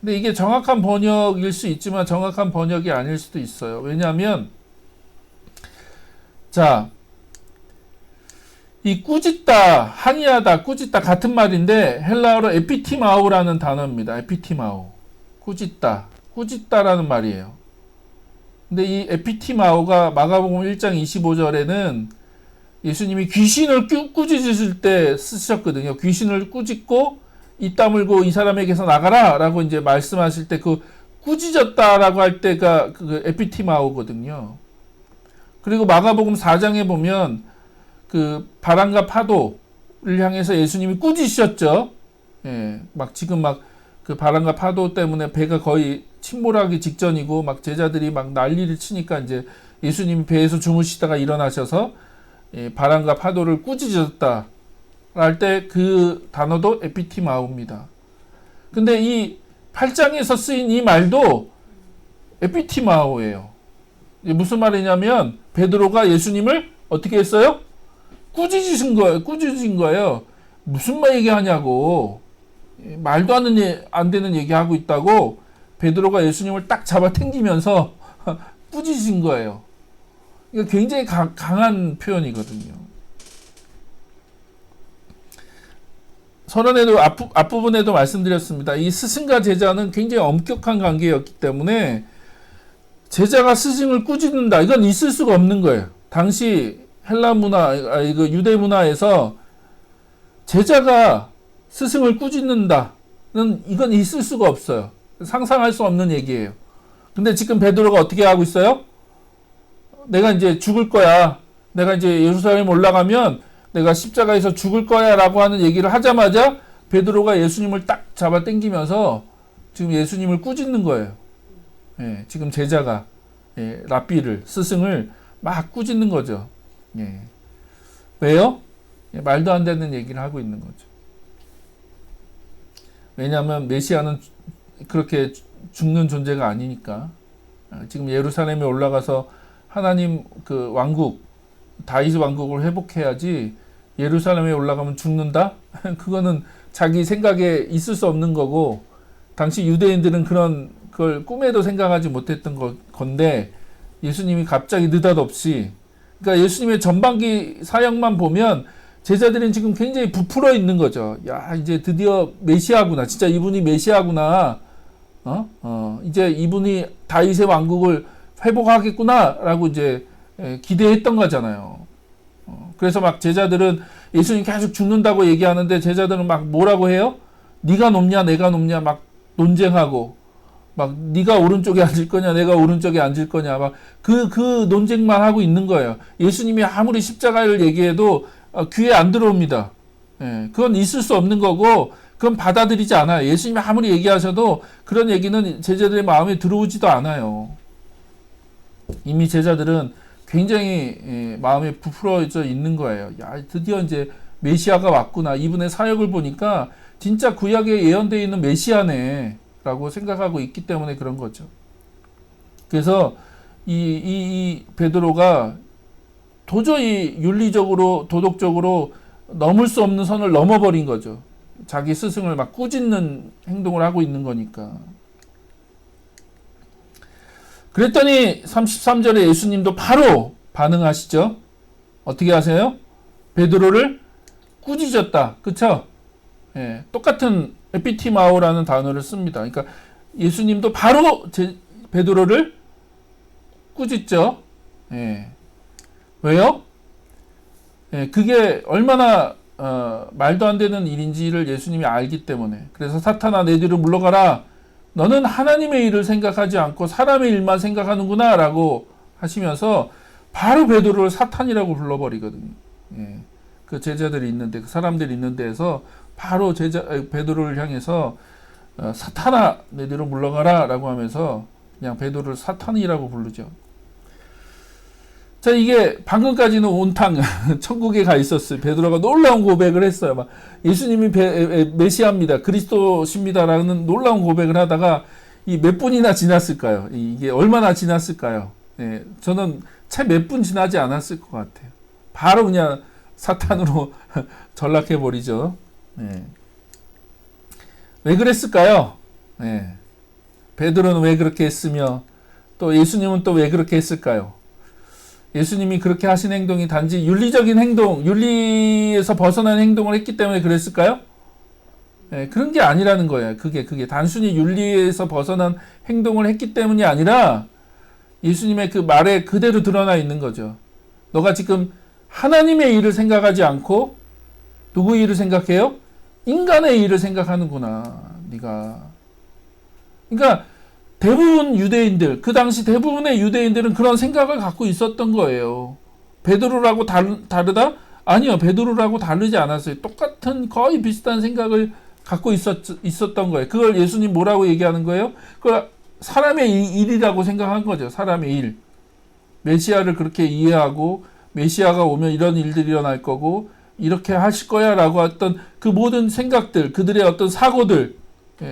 근데 이게 정확한 번역일 수 있지만 정확한 번역이 아닐 수도 있어요. 왜냐하면 이 꾸짖다, 항의하다, 꾸짖다 같은 말인데 헬라어로 에피티마오라는 단어입니다. 에피티마오. 꾸짖다라는 말이에요. 근데 이 에피티마오가 마가복음 1장 25절에는 예수님이 귀신을 꾸짖으실 때 쓰셨거든요. 귀신을 꾸짖고 입 다물고 이 사람에게서 나가라 라고 이제 말씀하실 때 그 꾸짖었다라고 할 때가 그 에피티마오거든요. 그리고 마가복음 4장에 보면 그 바람과 파도를 향해서 예수님이 꾸짖으셨죠. 지금 그 바람과 파도 때문에 배가 거의 침몰하기 직전이고 제자들이 난리를 치니까 이제 예수님이 배에서 주무시다가 일어나셔서 바람과 파도를 꾸짖었다 할 때 그 단어도 에피티마오입니다. 근데 이 8장에서 쓰인 이 말도 에피티마오예요. 무슨 말이냐면 베드로가 예수님을 어떻게 했어요? 꾸짖으신 거예요. 무슨 말 얘기하냐고. 말도 안 되는 얘기하고 있다고 베드로가 예수님을 딱 잡아 당기면서 꾸짖으신 거예요. 이거 굉장히 강한 표현이거든요. 서론에도 앞부분에도 말씀드렸습니다. 이 스승과 제자는 굉장히 엄격한 관계였기 때문에 제자가 스승을 꾸짖는다. 이건 있을 수가 없는 거예요. 당시 헬라 문화, 유대 문화에서 제자가 스승을 꾸짖는다는 이건 있을 수가 없어요. 상상할 수 없는 얘기예요. 근데 지금 베드로가 어떻게 하고 있어요? 내가 이제 죽을 거야. 내가 이제 예루살렘 올라가면 내가 십자가에서 죽을 거야 라고 하는 얘기를 하자마자 베드로가 예수님을 딱 잡아 당기면서 지금 예수님을 꾸짖는 거예요. 지금 제자가 랍비를, 스승을 막 꾸짖는 거죠. 왜요? 말도 안 되는 얘기를 하고 있는 거죠. 왜냐하면 메시아는 그렇게 죽는 존재가 아니니까. 지금 예루살렘에 올라가서 하나님 그 왕국, 다윗 왕국을 회복해야지 예루살렘에 올라가면 죽는다? 그거는 자기 생각에 있을 수 없는 거고, 당시 유대인들은 그걸 꿈에도 생각하지 못했던 건데, 예수님이 갑자기 느닷없이, 그러니까 예수님의 전반기 사역만 보면 제자들은 지금 굉장히 부풀어 있는 거죠. 야, 이제 드디어 메시아구나. 진짜 이분이 메시아구나. 이제 이분이 다윗의 왕국을 회복하겠구나. 라고 이제 기대했던 거잖아요. 그래서 제자들은 예수님 계속 죽는다고 얘기하는데 제자들은 뭐라고 해요? 네가 높냐 내가 높냐 논쟁하고 네가 오른쪽에 앉을 거냐 내가 오른쪽에 앉을 거냐 그 논쟁만 하고 있는 거예요. 예수님이 아무리 십자가를 얘기해도 귀에 안 들어옵니다. 그건 있을 수 없는 거고, 그건 받아들이지 않아요. 예수님이 아무리 얘기하셔도 그런 얘기는 제자들의 마음에 들어오지도 않아요. 이미 제자들은 굉장히 마음에 부풀어져 있는 거예요. 야, 드디어 이제 메시아가 왔구나. 이분의 사역을 보니까 진짜 구약에 예언되어 있는 메시아네 라고 생각하고 있기 때문에 그런 거죠. 그래서 이 베드로가 도저히 윤리적으로 도덕적으로 넘을 수 없는 선을 넘어버린 거죠. 자기 스승을 막 꾸짖는 행동을 하고 있는 거니까. 그랬더니 33절에 예수님도 바로 반응하시죠. 어떻게 하세요? 베드로를 꾸짖었다. 그쵸? 예, 똑같은 에피티마오라는 단어를 씁니다. 그러니까 예수님도 바로 베드로를 꾸짖죠. 예. 왜요? 예, 그게 얼마나 말도 안 되는 일인지를 예수님이 알기 때문에. 그래서 사탄아 내 뒤로 물러가라. 너는 하나님의 일을 생각하지 않고 사람의 일만 생각하는구나 라고 하시면서 바로 베드로를 사탄이라고 불러버리거든요. 예. 그 제자들이 있는데, 그 사람들이 있는 데에서 바로 베드로를 향해서 사탄아 내 뒤로 물러가라 라고 하면서 그냥 베드로를 사탄이라고 부르죠. 자, 이게 방금까지는 온탕 천국에 가 있었어요. 베드로가 놀라운 고백을 했어요. 막 예수님이 메시아입니다, 그리스도십니다라는 놀라운 고백을 하다가 이 몇 분이나 지났을까요? 이게 얼마나 지났을까요? 예, 저는 채 몇 분 지나지 않았을 것 같아요. 바로 그냥 사탄으로 전락해 버리죠. 예. 왜 그랬을까요? 예. 베드로는 왜 그렇게 했으며 또 예수님은 또 왜 그렇게 했을까요? 예수님이 그렇게 하신 행동이 단지 윤리적인 행동, 윤리에서 벗어난 행동을 했기 때문에 그랬을까요? 네, 그런 게 아니라는 거예요. 그게 단순히 윤리에서 벗어난 행동을 했기 때문이 아니라 예수님의 그 말에 그대로 드러나 있는 거죠. 너가 지금 하나님의 일을 생각하지 않고 누구 일을 생각해요? 인간의 일을 생각하는구나, 네가. 그러니까 대부분 유대인들, 그 당시 대부분의 유대인들은 그런 생각을 갖고 있었던 거예요. 베드로라고 다르다? 아니요, 베드로라고 다르지 않았어요. 똑같은 거의 비슷한 생각을 갖고 있었던 거예요. 그걸 예수님 뭐라고 얘기하는 거예요? 그걸 사람의 일이라고 생각한 거죠. 사람의 일. 메시아를 그렇게 이해하고 메시아가 오면 이런 일들이 일어날 거고 이렇게 하실 거야 라고 했던 그 모든 생각들, 그들의 어떤 사고들,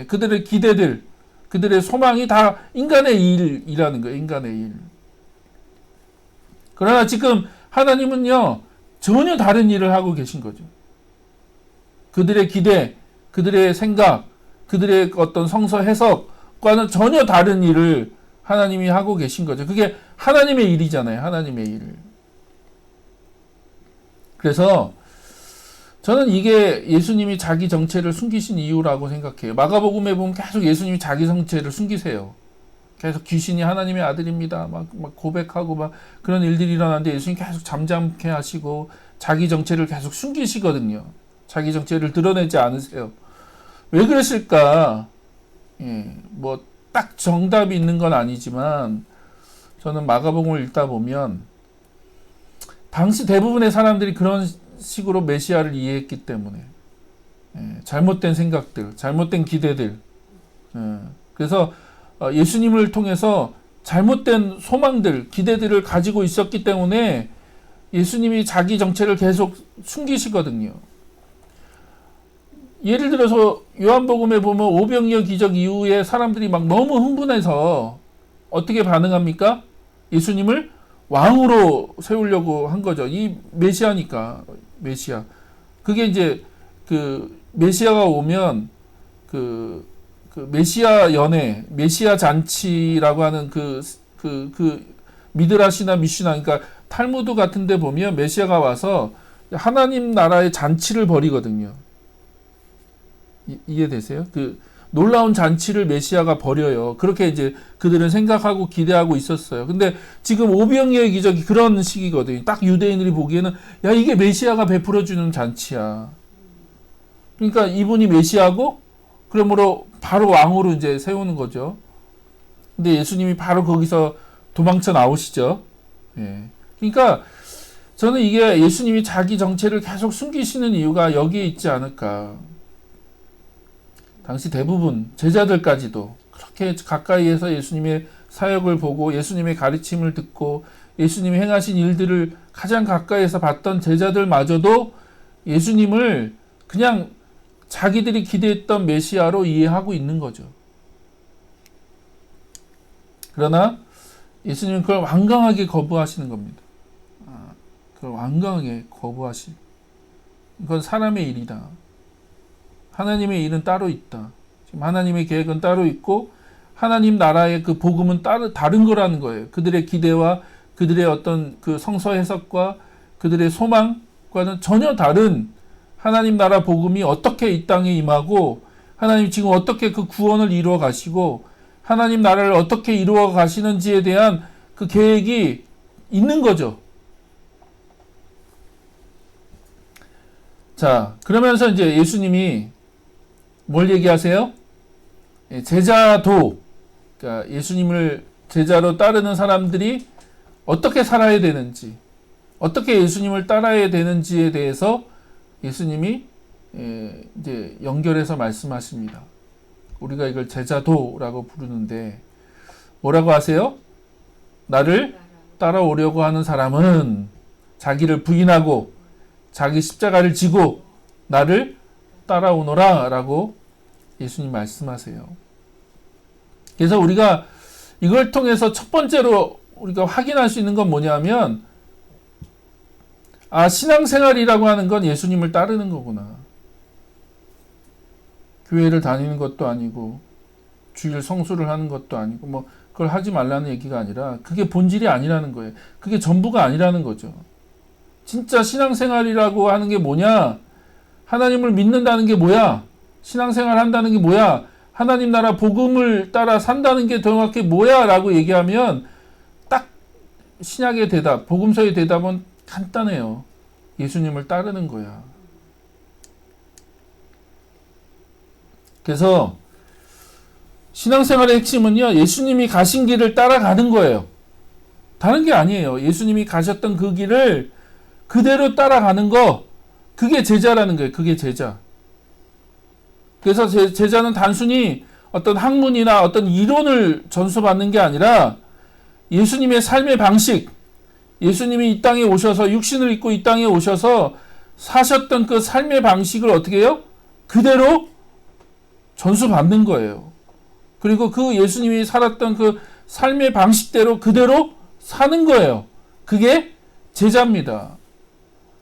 그들의 기대들, 그들의 소망이 다 인간의 일이라는 거예요. 인간의 일. 그러나 지금 하나님은요, 전혀 다른 일을 하고 계신 거죠. 그들의 기대, 그들의 생각, 그들의 어떤 성서 해석과는 전혀 다른 일을 하나님이 하고 계신 거죠. 그게 하나님의 일이잖아요. 하나님의 일. 그래서 저는 이게 예수님이 자기 정체를 숨기신 이유라고 생각해요. 마가복음에 보면 계속 예수님이 자기 정체를 숨기세요. 계속 귀신이 하나님의 아들입니다. 막 고백하고 막 그런 일들이 일어나는데 예수님 계속 잠잠케 하시고 자기 정체를 계속 숨기시거든요. 자기 정체를 드러내지 않으세요. 왜 그러실까? 예, 뭐 딱 정답이 있는 건 아니지만 저는 마가복음을 읽다 보면 당시 대부분의 사람들이 그런 식으로 메시아를 이해했기 때문에 잘못된 생각들, 잘못된 기대들, 그래서 예수님을 통해서 잘못된 소망들, 기대들을 가지고 있었기 때문에 예수님이 자기 정체를 계속 숨기시거든요. 예를 들어서 요한복음에 보면 오병이어 기적 이후에 사람들이 막 너무 흥분해서 어떻게 반응합니까? 예수님을 왕으로 세우려고 한 거죠. 이 메시아니까, 메시아. 그게 이제 그 메시아가 오면 그 메시아 연회, 메시아 잔치라고 하는 그 미드라시나 미슈나, 그러니까 탈무드 같은 데 보면 메시아가 와서 하나님 나라의 잔치를 벌이거든요. 이해되세요? 그 놀라운 잔치를 메시아가 벌여요. 그렇게 이제 그들은 생각하고 기대하고 있었어요. 근데 지금 오병이어의 기적이 그런 식이거든요. 딱 유대인들이 보기에는 야, 이게 메시아가 베풀어주는 잔치야. 그러니까 이분이 메시아고 그러므로 바로 왕으로 이제 세우는 거죠. 근데 예수님이 바로 거기서 도망쳐 나오시죠. 예. 그러니까 저는 이게 예수님이 자기 정체를 계속 숨기시는 이유가 여기에 있지 않을까. 당시 대부분 제자들까지도 그렇게 가까이에서 예수님의 사역을 보고 예수님의 가르침을 듣고 예수님이 행하신 일들을 가장 가까이에서 봤던 제자들마저도 예수님을 그냥 자기들이 기대했던 메시아로 이해하고 있는 거죠. 그러나 예수님은 그걸 완강하게 거부하시는 겁니다. 그걸 완강하게 거부하시. 이건 사람의 일이다. 하나님의 일은 따로 있다. 지금 하나님의 계획은 따로 있고 하나님 나라의 그 복음은 다른 거라는 거예요. 그들의 기대와 그들의 어떤 그 성서 해석과 그들의 소망과는 전혀 다른 하나님 나라 복음이 어떻게 이 땅에 임하고 하나님 지금 어떻게 그 구원을 이루어 가시고 하나님 나라를 어떻게 이루어 가시는지에 대한 그 계획이 있는 거죠. 자, 그러면서 이제 예수님이 뭘 얘기하세요? 제자도, 그러니까 예수님을 제자로 따르는 사람들이 어떻게 살아야 되는지, 어떻게 예수님을 따라야 되는지에 대해서 예수님이 이제 연결해서 말씀하십니다. 우리가 이걸 제자도라고 부르는데 뭐라고 하세요? 나를 따라오려고 하는 사람은 자기를 부인하고 자기 십자가를 지고 나를 따라오너라 라고 예수님 말씀하세요. 그래서 우리가 이걸 통해서 첫 번째로 우리가 확인할 수 있는 건 뭐냐면 신앙생활이라고 하는 건 예수님을 따르는 거구나. 교회를 다니는 것도 아니고 주일 성수를 하는 것도 아니고 뭐 그걸 하지 말라는 얘기가 아니라 그게 본질이 아니라는 거예요. 그게 전부가 아니라는 거죠. 진짜 신앙생활이라고 하는 게 뭐냐? 하나님을 믿는다는 게 뭐야? 신앙생활 한다는 게 뭐야? 하나님 나라 복음을 따라 산다는 게 정확히 뭐야? 라고 얘기하면 딱 신약의 대답, 복음서의 대답은 간단해요. 예수님을 따르는 거야. 그래서 신앙생활의 핵심은요, 예수님이 가신 길을 따라가는 거예요. 다른 게 아니에요. 예수님이 가셨던 그 길을 그대로 따라가는 거, 그게 제자라는 거예요. 그게 제자. 그래서 제자는 단순히 어떤 학문이나 어떤 이론을 전수받는 게 아니라 예수님의 삶의 방식, 예수님이 이 땅에 오셔서 육신을 입고 이 땅에 오셔서 사셨던 그 삶의 방식을 어떻게 해요? 그대로 전수받는 거예요. 그리고 그 예수님이 살았던 그 삶의 방식대로 그대로 사는 거예요. 그게 제자입니다.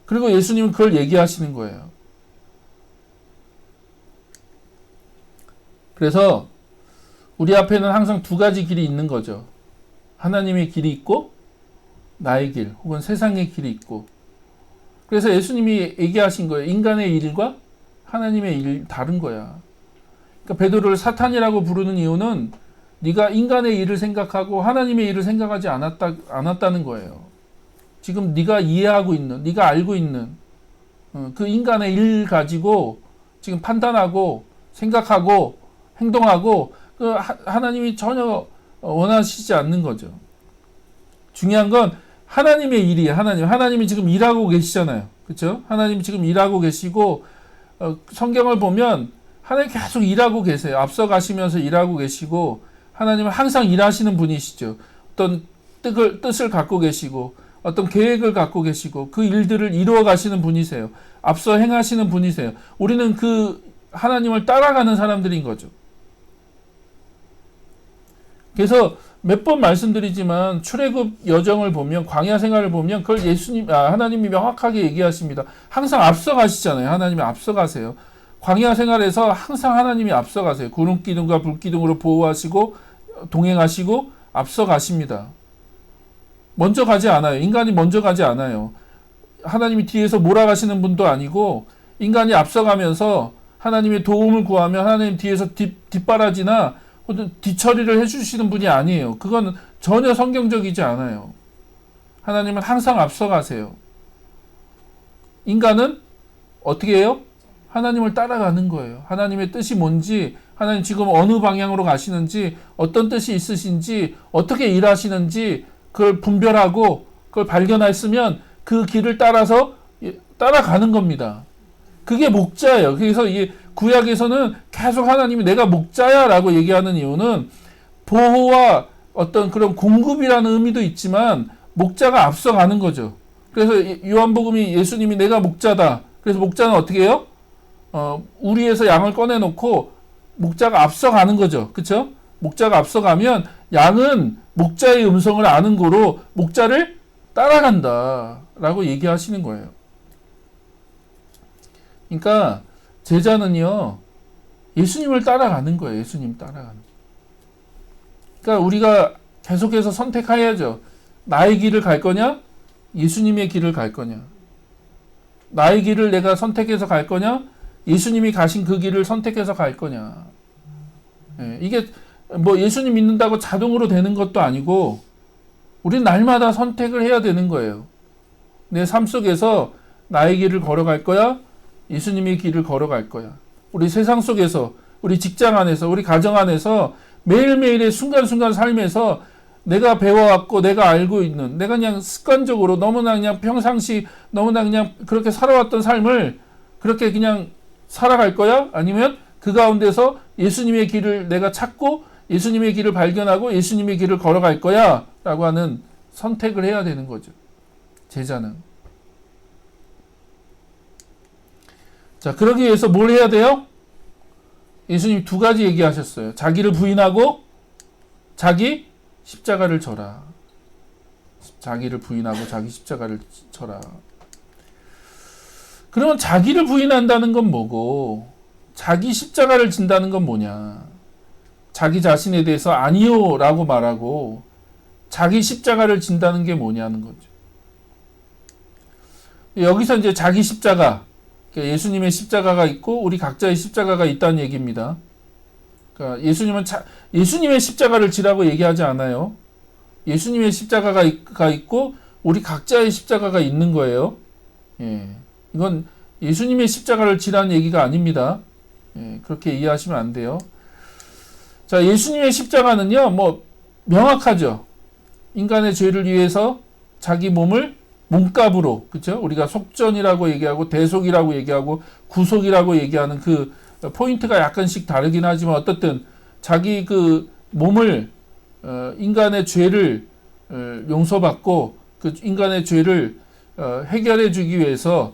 그리고 예수님은 그걸 얘기하시는 거예요. 그래서 우리 앞에는 항상 두 가지 길이 있는 거죠. 하나님의 길이 있고 나의 길 혹은 세상의 길이 있고. 그래서 예수님이 얘기하신 거예요. 인간의 일과 하나님의 일 다른 거야. 그러니까 베드로를 사탄이라고 부르는 이유는 네가 인간의 일을 생각하고 하나님의 일을 생각하지 않았다는 거예요. 지금 네가 이해하고 있는, 네가 알고 있는 그 인간의 일 가지고 지금 판단하고 생각하고 행동하고 그 하나님이 전혀 원하시지 않는 거죠. 중요한 건 하나님의 일이에요. 하나님이 지금 일하고 계시잖아요. 그렇죠? 하나님이 지금 일하고 계시고 성경을 보면 하나님 계속 일하고 계세요. 앞서 가시면서 일하고 계시고 하나님은 항상 일하시는 분이시죠. 어떤 뜻을 갖고 계시고 어떤 계획을 갖고 계시고 그 일들을 이루어 가시는 분이세요. 앞서 행하시는 분이세요. 우리는 그 하나님을 따라가는 사람들인 거죠. 그래서 몇 번 말씀드리지만 출애굽 여정을 보면 광야 생활을 보면 그걸 하나님이 명확하게 얘기하십니다. 항상 앞서 가시잖아요. 하나님이 앞서 가세요. 광야 생활에서 항상 하나님이 앞서 가세요. 구름 기둥과 불 기둥으로 보호하시고 동행하시고 앞서 가십니다. 먼저 가지 않아요. 인간이 먼저 가지 않아요. 하나님이 뒤에서 몰아가시는 분도 아니고 인간이 앞서가면서 하나님의 도움을 구하면 하나님 뒤에서 뒷바라지나 뒤처리를 해주시는 분이 아니에요. 그건 전혀 성경적이지 않아요. 하나님은 항상 앞서가세요. 인간은 어떻게 해요? 하나님을 따라가는 거예요. 하나님의 뜻이 뭔지, 하나님 지금 어느 방향으로 가시는지, 어떤 뜻이 있으신지, 어떻게 일하시는지 그걸 분별하고 그걸 발견했으면 그 길을 따라서 따라가는 겁니다. 그게 목자예요. 그래서 이게 구약에서는 계속 하나님이 내가 목자야라고 얘기하는 이유는 보호와 어떤 그런 공급이라는 의미도 있지만 목자가 앞서가는 거죠. 그래서 요한복음이 예수님이 내가 목자다. 그래서 목자는 어떻게 해요? 우리에서 양을 꺼내놓고 목자가 앞서가는 거죠. 그렇죠? 목자가 앞서가면 양은 목자의 음성을 아는 거로 목자를 따라간다라고 얘기하시는 거예요. 그러니까 제자는요, 예수님을 따라가는 거예요. 예수님 따라가는 거예요. 그러니까 우리가 계속해서 선택해야죠. 나의 길을 갈 거냐? 예수님의 길을 갈 거냐? 나의 길을 내가 선택해서 갈 거냐? 예수님이 가신 그 길을 선택해서 갈 거냐? 이게 뭐 예수님 믿는다고 자동으로 되는 것도 아니고 우리는 날마다 선택을 해야 되는 거예요. 내 삶 속에서 나의 길을 걸어갈 거야? 예수님의 길을 걸어갈 거야. 우리 세상 속에서, 우리 직장 안에서, 우리 가정 안에서 매일매일의 순간순간 삶에서 내가 배워왔고 내가 알고 있는, 내가 그냥 습관적으로 너무나 그냥 평상시 너무나 그냥 그렇게 살아왔던 삶을 그렇게 그냥 살아갈 거야? 아니면 그 가운데서 예수님의 길을 내가 찾고 예수님의 길을 발견하고 예수님의 길을 걸어갈 거야? 라고 하는 선택을 해야 되는 거죠. 제자는. 자, 그러기 위해서 뭘 해야 돼요? 예수님 두 가지 얘기하셨어요. 자기를 부인하고 자기 십자가를 져라. 자기를 부인하고 자기 십자가를 져라. 그러면 자기를 부인한다는 건 뭐고 자기 십자가를 진다는 건 뭐냐? 자기 자신에 대해서 아니요 라고 말하고 자기 십자가를 진다는 게 뭐냐는 거죠. 여기서 이제 자기 십자가, 예수님의 십자가가 있고 우리 각자의 십자가가 있다는 얘기입니다. 그러니까 예수님은 예수님의 십자가를 지라고 얘기하지 않아요. 예수님의 십자가가 있고 우리 각자의 십자가가 있는 거예요. 예, 이건 예수님의 십자가를 지라는 얘기가 아닙니다. 예, 그렇게 이해하시면 안 돼요. 자, 예수님의 십자가는요, 뭐 명확하죠. 인간의 죄를 위해서 자기 몸을 몸값으로, 그렇죠? 우리가 속전이라고 얘기하고 대속이라고 얘기하고 구속이라고 얘기하는 그 포인트가 약간씩 다르긴 하지만 어떻든 자기 그 몸을 인간의 죄를 용서받고 그 인간의 죄를 해결해 주기 위해서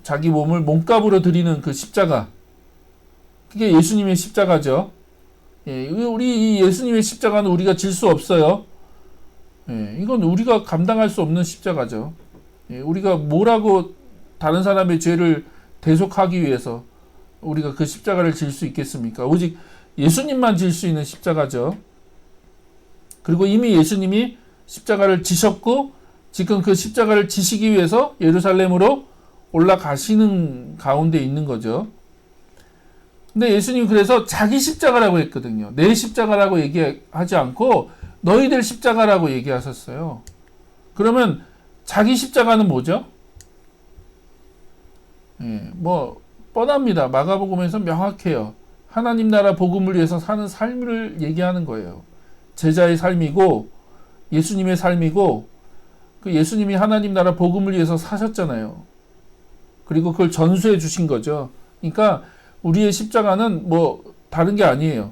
자기 몸을 몸값으로 드리는 그 십자가, 그게 예수님의 십자가죠. 예, 우리 이 예수님의 십자가는 우리가 질 수 없어요. 예, 이건 우리가 감당할 수 없는 십자가죠. 예, 우리가 뭐라고 다른 사람의 죄를 대속하기 위해서 우리가 그 십자가를 질 수 있겠습니까? 오직 예수님만 질 수 있는 십자가죠. 그리고 이미 예수님이 십자가를 지셨고 지금 그 십자가를 지시기 위해서 예루살렘으로 올라가시는 가운데 있는 거죠. 근데 예수님 그래서 자기 십자가라고 했거든요. 내 십자가라고 얘기하지 않고 너희들 십자가라고 얘기하셨어요. 그러면 자기 십자가는 뭐죠? 예, 뭐 뻔합니다. 마가복음에서 명확해요. 하나님 나라 복음을 위해서 사는 삶을 얘기하는 거예요. 제자의 삶이고 예수님의 삶이고 그 예수님이 하나님 나라 복음을 위해서 사셨잖아요. 그리고 그걸 전수해 주신 거죠. 그러니까 우리의 십자가는 뭐 다른 게 아니에요.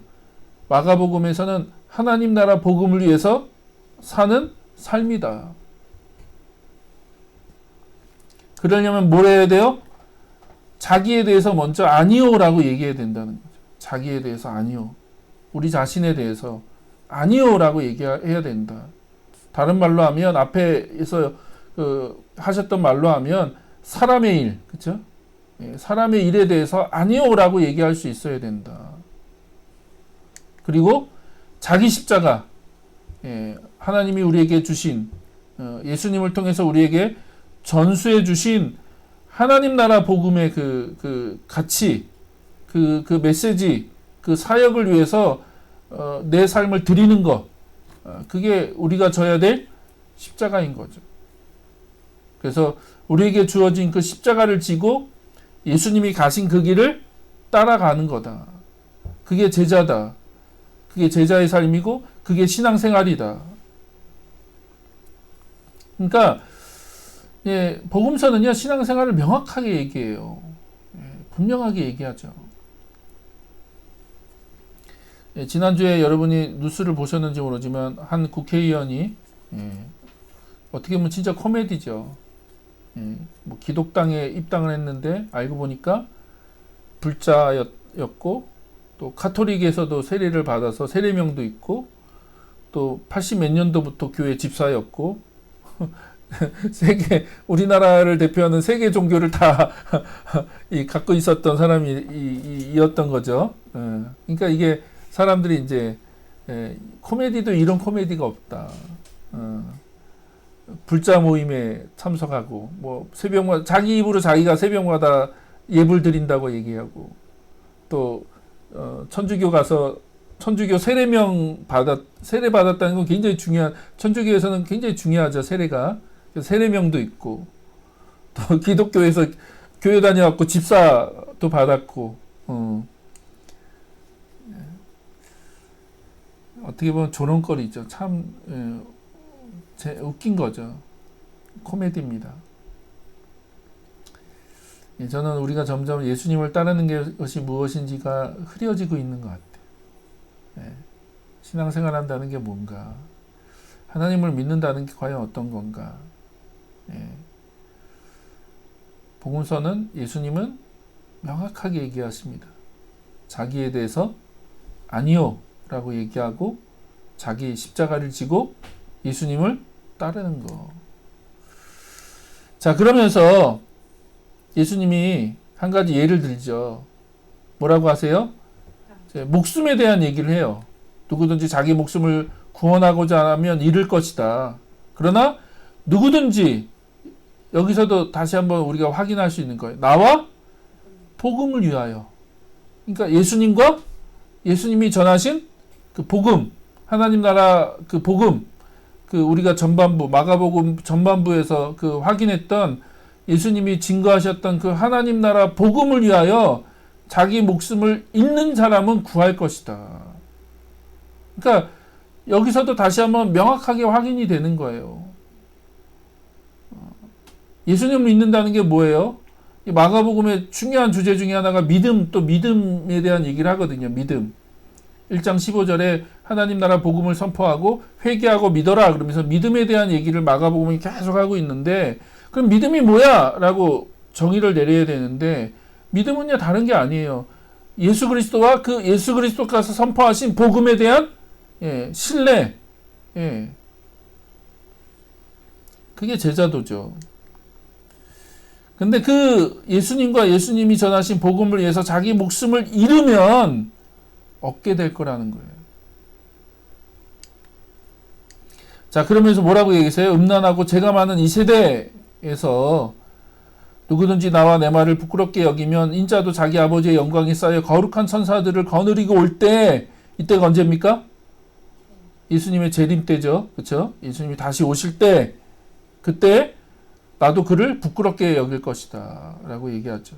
마가복음에서는 하나님 나라 복음을 위해서 사는 삶이다. 그러려면 뭘 해야 돼요? 자기에 대해서 먼저 아니요라고 얘기해야 된다는 거죠. 자기에 대해서 아니요. 우리 자신에 대해서 아니요라고 얘기해야 된다. 다른 말로 하면 앞에서 하셨던 말로 하면 사람의 일, 그렇죠? 사람의 일에 대해서 아니요라고 얘기할 수 있어야 된다. 그리고 자기 십자가, 하나님이 우리에게 주신 예수님을 통해서 우리에게 전수해 주신 하나님 나라 복음의 그 가치, 그 메시지, 그 사역을 위해서 내 삶을 드리는 것, 그게 우리가 져야 될 십자가인 거죠. 그래서 우리에게 주어진 그 십자가를 지고 예수님이 가신 그 길을 따라가는 거다. 그게 제자다. 그게 제자의 삶이고 그게 신앙생활이다. 그러니까 복음서는요 신앙생활을 명확하게 얘기해요. 분명하게 얘기하죠. 예, 지난주에 여러분이 뉴스를 보셨는지 모르지만 한 국회의원이 어떻게 보면 진짜 코미디죠. 뭐 기독당에 입당을 했는데 알고 보니까 불자였고 또 카톨릭에서도 세례를 받아서 세례명도 있고 또 80 몇 년도부터 교회 집사였고 우리나라를 대표하는 세계 종교를 다 갖고 있었던 사람이었던 거죠. 그러니까 이게 사람들이 이제 코미디도 이런 코미디가 없다. 불자 모임에 참석하고 뭐 새벽마다 자기 입으로 자기가 새벽마다 예불 드린다고 얘기하고 또 천주교 가서 천주교 세례명 세례 받았다는 건 굉장히 중요한, 천주교에서는 굉장히 중요하죠, 세례가. 세례명도 있고, 또 기독교에서 교회 다녀갖고 집사도 받았고, 어떻게 보면 조롱거리죠. 참, 웃긴 거죠. 코미디입니다. 저는 우리가 점점 예수님을 따르는 것이 무엇인지가 흐려지고 있는 것 같아요. 신앙생활 한다는 게 뭔가, 하나님을 믿는다는 게 과연 어떤 건가. 복음서는 예수님은 명확하게 얘기하십니다. 자기에 대해서 아니요 라고 얘기하고 자기 십자가를 지고 예수님을 따르는 거. 자, 그러면서 예수님이 한 가지 예를 들죠. 뭐라고 하세요? 목숨에 대한 얘기를 해요. 누구든지 자기 목숨을 구원하고자 하면 잃을 것이다. 그러나 누구든지, 여기서도 다시 한번 우리가 확인할 수 있는 거예요. 나와 복음을 위하여. 그러니까 예수님이 전하신 그 복음, 하나님 나라 그 복음, 그 우리가 전반부, 마가복음 전반부에서 그 확인했던 예수님이 증거하셨던 그 하나님 나라 복음을 위하여 자기 목숨을 잃는 사람은 구할 것이다. 그러니까 여기서도 다시 한번 명확하게 확인이 되는 거예요. 예수님을 믿는다는 게 뭐예요? 마가복음의 중요한 주제 중에 하나가 믿음, 또 믿음에 대한 얘기를 하거든요. 믿음. 1장 15절에 하나님 나라 복음을 선포하고 회개하고 믿어라 그러면서 믿음에 대한 얘기를 마가복음이 계속 하고 있는데, 그럼 믿음이 뭐야? 라고 정의를 내려야 되는데, 믿음은요 다른 게 아니에요. 예수 그리스도와 그 예수 그리스도께서 선포하신 복음에 대한 신뢰. 그게 제자도죠. 근데 그 예수님과 예수님이 전하신 복음을 위해서 자기 목숨을 잃으면 얻게 될 거라는 거예요. 자, 그러면서 뭐라고 얘기했어요? 음란하고 죄가 많은 이 세대에서 누구든지 나와 내 말을 부끄럽게 여기면 인자도 자기 아버지의 영광에 쌓여 거룩한 천사들을 거느리고 올 때, 이때가 언제입니까? 예수님의 재림 때죠. 그렇죠? 예수님이 다시 오실 때, 그때 나도 그를 부끄럽게 여길 것이다 라고 얘기하죠.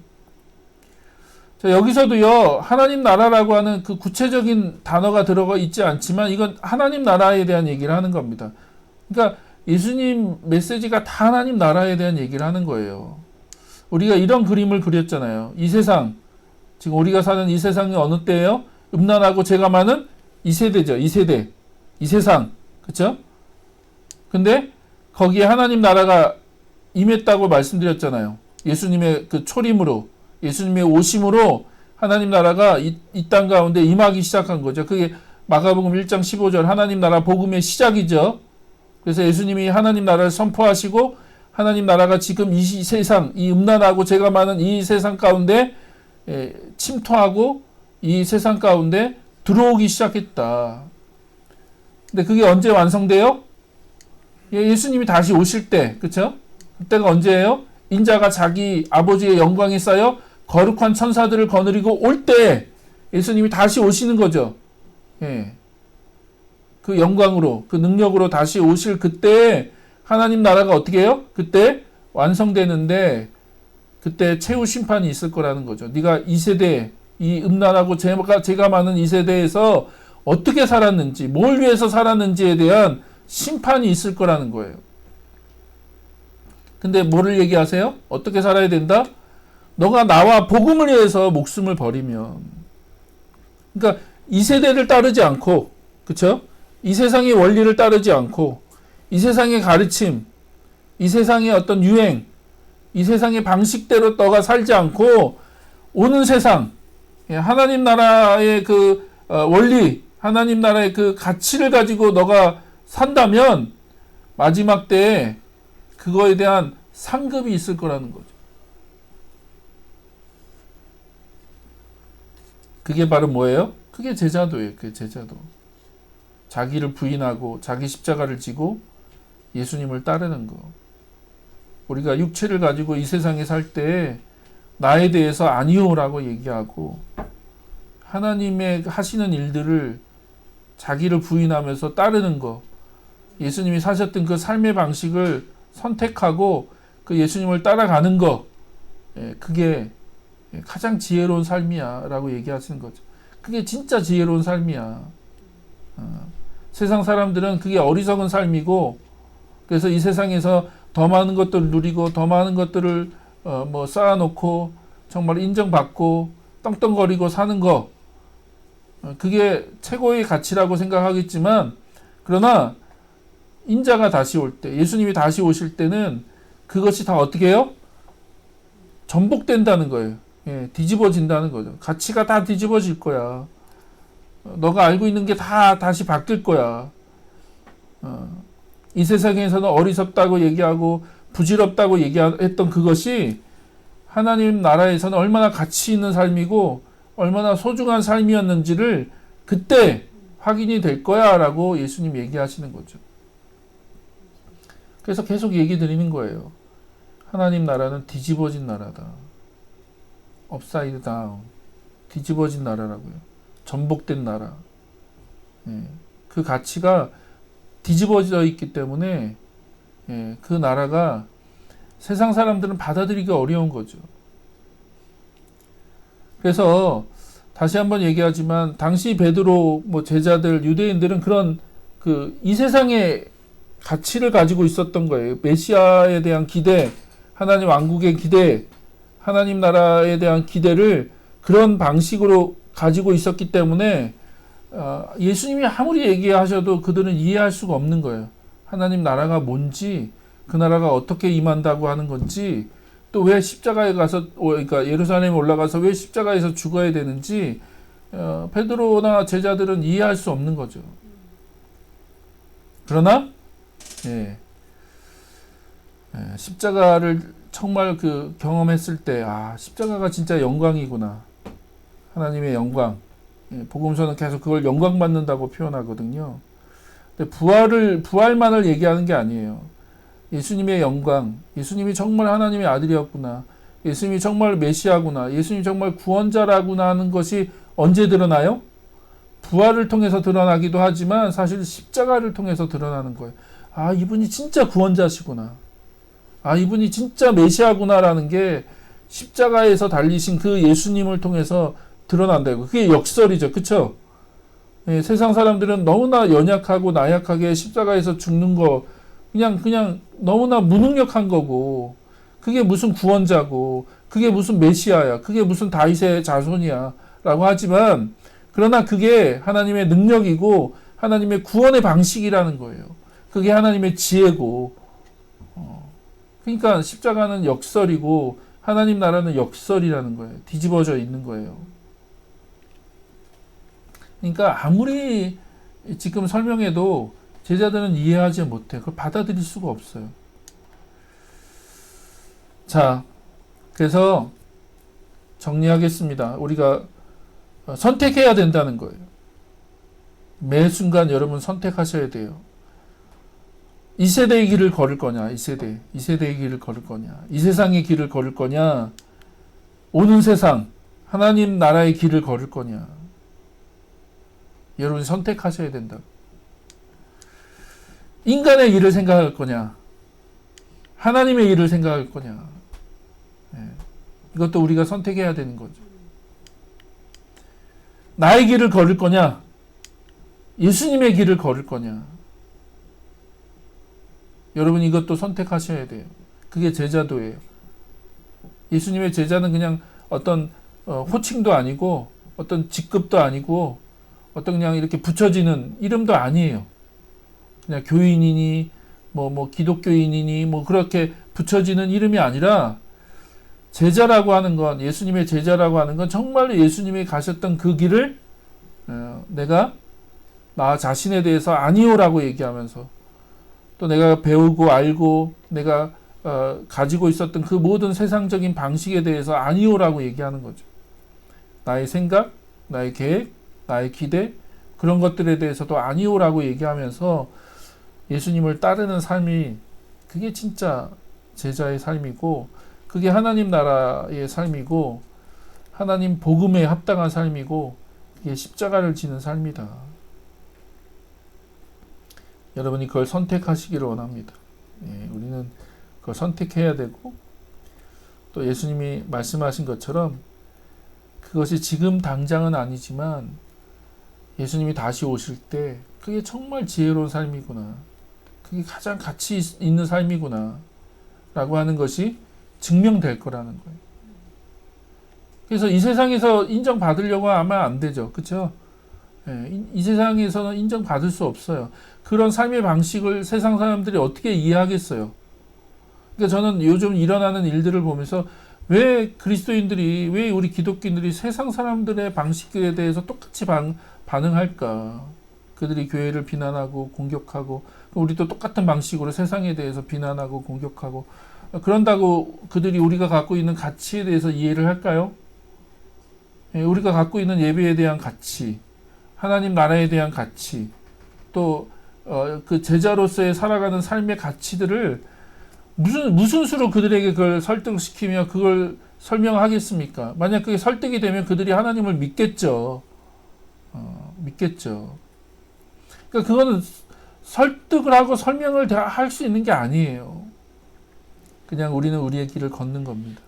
자, 여기서도요, 하나님 나라라고 하는 그 구체적인 단어가 들어가 있지 않지만 이건 하나님 나라에 대한 얘기를 하는 겁니다. 그러니까 예수님 메시지가 다 하나님 나라에 대한 얘기를 하는 거예요. 우리가 이런 그림을 그렸잖아요. 이 세상, 지금 우리가 사는 이 세상이 어느 때예요? 음란하고 죄가 많은 이 세대죠. 이 세대, 이 세상, 그렇죠? 근데 거기에 하나님 나라가 임했다고 말씀드렸잖아요. 예수님의 그 초림으로, 예수님의 오심으로 하나님 나라가 이 땅 가운데 임하기 시작한 거죠. 그게 마가복음 1장 15절 하나님 나라 복음의 시작이죠. 그래서 예수님이 하나님 나라를 선포하시고 하나님 나라가 지금 이 세상, 이 음란하고 죄가 많은 이 세상 가운데 침투하고 이 세상 가운데 들어오기 시작했다. 근데 그게 언제 완성돼요? 예수님이 다시 오실 때, 그쵸? 그때가 언제예요? 인자가 자기 아버지의 영광에 쌓여 거룩한 천사들을 거느리고 올 때 예수님이 다시 오시는 거죠. 그 영광으로, 그 능력으로 다시 오실 그때 하나님 나라가 어떻게 해요? 그때 완성되는데 그때 최후 심판이 있을 거라는 거죠. 네가 이 세대, 이 음란하고 죄가 많은 이 세대에서 어떻게 살았는지, 뭘 위해서 살았는지에 대한 심판이 있을 거라는 거예요. 근데 뭐를 얘기하세요? 어떻게 살아야 된다? 너가 나와 복음을 위해서 목숨을 버리면, 그러니까 이 세대를 따르지 않고, 그쵸? 이 세상의 원리를 따르지 않고, 이 세상의 가르침, 이 세상의 어떤 유행, 이 세상의 방식대로 너가 살지 않고 오는 세상, 하나님 나라의 그 원리, 하나님 나라의 그 가치를 가지고 너가 산다면 마지막 때에 그거에 대한 상급이 있을 거라는 거죠. 그게 바로 뭐예요? 그게 제자도예요. 그게 제자도. 자기를 부인하고 자기 십자가를 지고 예수님을 따르는 거. 우리가 육체를 가지고 이 세상에 살 때 나에 대해서 아니오라고 얘기하고 하나님의 하시는 일들을 자기를 부인하면서 따르는 거. 예수님이 사셨던 그 삶의 방식을 선택하고 그 예수님을 따라가는 거. 그게 가장 지혜로운 삶이야 라고 얘기하시는 거죠. 그게 진짜 지혜로운 삶이야. 세상 사람들은 그게 어리석은 삶이고, 그래서 이 세상에서 더 많은 것들을 누리고 더 많은 것들을 뭐 쌓아놓고 정말 인정받고 떵떵거리고 사는 거, 그게 최고의 가치라고 생각하겠지만, 그러나 인자가 다시 올 때, 예수님이 다시 오실 때는 그것이 다 어떻게 해요? 전복된다는 거예요. 뒤집어진다는 거죠. 가치가 다 뒤집어질 거야. 너가 알고 있는 게 다 다시 바뀔 거야. 이 세상에서는 어리석다고 얘기하고 부질없다고 얘기했던 그것이 하나님 나라에서는 얼마나 가치 있는 삶이고 얼마나 소중한 삶이었는지를 그때 확인이 될 거야 라고 예수님 얘기하시는 거죠. 그래서 계속 얘기 드리는 거예요. 하나님 나라는 뒤집어진 나라다. 업사이드 다운. 뒤집어진 나라라고요. 전복된 나라. 그 가치가 뒤집어져 있기 때문에 그 나라가 세상 사람들은 받아들이기 어려운 거죠. 그래서 다시 한번 얘기하지만 당시 베드로 뭐 제자들 유대인들은 그런 그 이 세상의 가치를 가지고 있었던 거예요. 메시아에 대한 기대, 하나님 왕국의 기대, 하나님 나라에 대한 기대를 그런 방식으로 가지고 있었기 때문에 예수님이 아무리 얘기하셔도 그들은 이해할 수가 없는 거예요. 하나님 나라가 뭔지, 그 나라가 어떻게 임한다고 하는 건지, 또 왜 십자가에 가서, 그러니까 예루살렘에 올라가서 왜 십자가에서 죽어야 되는지 베드로나 제자들은 이해할 수 없는 거죠. 그러나 십자가를 정말 그 경험했을 때, 십자가가 진짜 영광이구나. 하나님의 영광. 복음서는 계속 그걸 영광 받는다고 표현하거든요. 근데 부활만을 얘기하는 게 아니에요. 예수님의 영광, 예수님이 정말 하나님의 아들이었구나, 예수님이 정말 메시아구나, 예수님이 정말 구원자라구나 하는 것이 언제 드러나요? 부활을 통해서 드러나기도 하지만 사실 십자가를 통해서 드러나는 거예요. 이분이 진짜 구원자시구나. 이분이 진짜 메시아구나라는 게 십자가에서 달리신 그 예수님을 통해서 드러난다고. 그게 역설이죠. 그쵸? 세상 사람들은 너무나 연약하고 나약하게 십자가에서 죽는 거 그냥 너무나 무능력한 거고, 그게 무슨 구원자고, 그게 무슨 메시아야, 그게 무슨 다윗의 자손이야 라고 하지만, 그러나 그게 하나님의 능력이고 하나님의 구원의 방식이라는 거예요. 그게 하나님의 지혜고, 그러니까 십자가는 역설이고 하나님 나라는 역설이라는 거예요. 뒤집어져 있는 거예요. 그러니까 아무리 지금 설명해도 제자들은 이해하지 못해. 그걸 받아들일 수가 없어요. 자, 그래서 정리하겠습니다. 우리가 선택해야 된다는 거예요. 매 순간 여러분 선택하셔야 돼요. 이 세대의 길을 걸을 거냐, 이 세대의 길을 걸을 거냐, 이 세상의 길을 걸을 거냐, 오는 세상 하나님 나라의 길을 걸을 거냐. 여러분이 선택하셔야 된다. 인간의 일을 생각할 거냐, 하나님의 일을 생각할 거냐. 이것도 우리가 선택해야 되는 거죠. 나의 길을 걸을 거냐, 예수님의 길을 걸을 거냐. 여러분 이것도 선택하셔야 돼요. 그게 제자도예요. 예수님의 제자는 그냥 어떤 호칭도 아니고 어떤 직급도 아니고 어떤 그냥 이렇게 붙여지는 이름도 아니에요. 그냥 교인이니 뭐 기독교인이니 뭐 그렇게 붙여지는 이름이 아니라 제자라고 하는 건, 예수님의 제자라고 하는 건 정말로 예수님이 가셨던 그 길을 내가 나 자신에 대해서 아니오라고 얘기하면서, 또 내가 배우고 알고 내가 가지고 있었던 그 모든 세상적인 방식에 대해서 아니오라고 얘기하는 거죠. 나의 생각, 나의 계획, 나의 기대, 그런 것들에 대해서도 아니오라고 얘기하면서 예수님을 따르는 삶이, 그게 진짜 제자의 삶이고, 그게 하나님 나라의 삶이고, 하나님 복음에 합당한 삶이고, 그게 십자가를 지는 삶이다. 여러분이 그걸 선택하시기를 원합니다. 우리는 그걸 선택해야 되고, 또 예수님이 말씀하신 것처럼 그것이 지금 당장은 아니지만 예수님이 다시 오실 때 그게 정말 지혜로운 삶이구나, 그게 가장 가치 있는 삶이구나 라고 하는 것이 증명될 거라는 거예요. 그래서 이 세상에서 인정받으려고 하면 안 되죠. 그렇죠? 이 세상에서는 인정받을 수 없어요. 그런 삶의 방식을 세상 사람들이 어떻게 이해하겠어요? 그러니까 저는 요즘 일어나는 일들을 보면서 왜 그리스도인들이, 왜 우리 기독교인들이 세상 사람들의 방식에 대해서 똑같이 반응할까? 그들이 교회를 비난하고 공격하고, 우리도 똑같은 방식으로 세상에 대해서 비난하고 공격하고, 그런다고 그들이 우리가 갖고 있는 가치에 대해서 이해를 할까요? 우리가 갖고 있는 예배에 대한 가치, 하나님 나라에 대한 가치, 또 그 제자로서의 살아가는 삶의 가치들을 무슨 수로 그들에게 그걸 설득시키며 그걸 설명하겠습니까? 만약 그게 설득이 되면 그들이 하나님을 믿겠죠. 믿겠죠. 그러니까 그거는 설득을 하고 설명을 할 수 있는 게 아니에요. 그냥 우리는 우리의 길을 걷는 겁니다.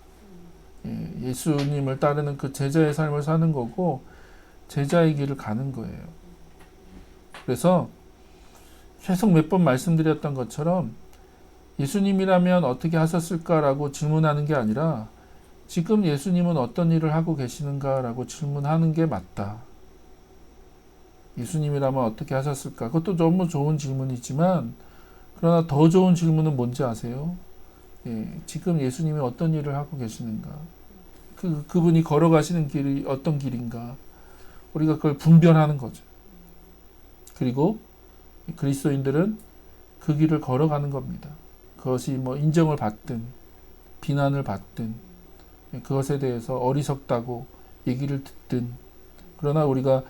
예수님을 따르는 그 제자의 삶을 사는 거고, 제자의 길을 가는 거예요. 그래서 계속 몇 번 말씀드렸던 것처럼 예수님이라면 어떻게 하셨을까라고 질문하는 게 아니라 지금 예수님은 어떤 일을 하고 계시는가라고 질문하는 게 맞다. 예수님이라면 어떻게 하셨을까? 그것도 너무 좋은 질문이지만, 그러나 더 좋은 질문은 뭔지 아세요? 지금 예수님이 어떤 일을 하고 계시는가? 그분이 걸어가시는 길이 어떤 길인가? 우리가 그걸 분별하는 거죠. 그리고 그리스도인들은 그 길을 걸어가는 겁니다. 그것이 뭐 인정을 받든 비난을 받든 그것에 대해서 어리석다고 얘기를 듣든, 그러나 우리가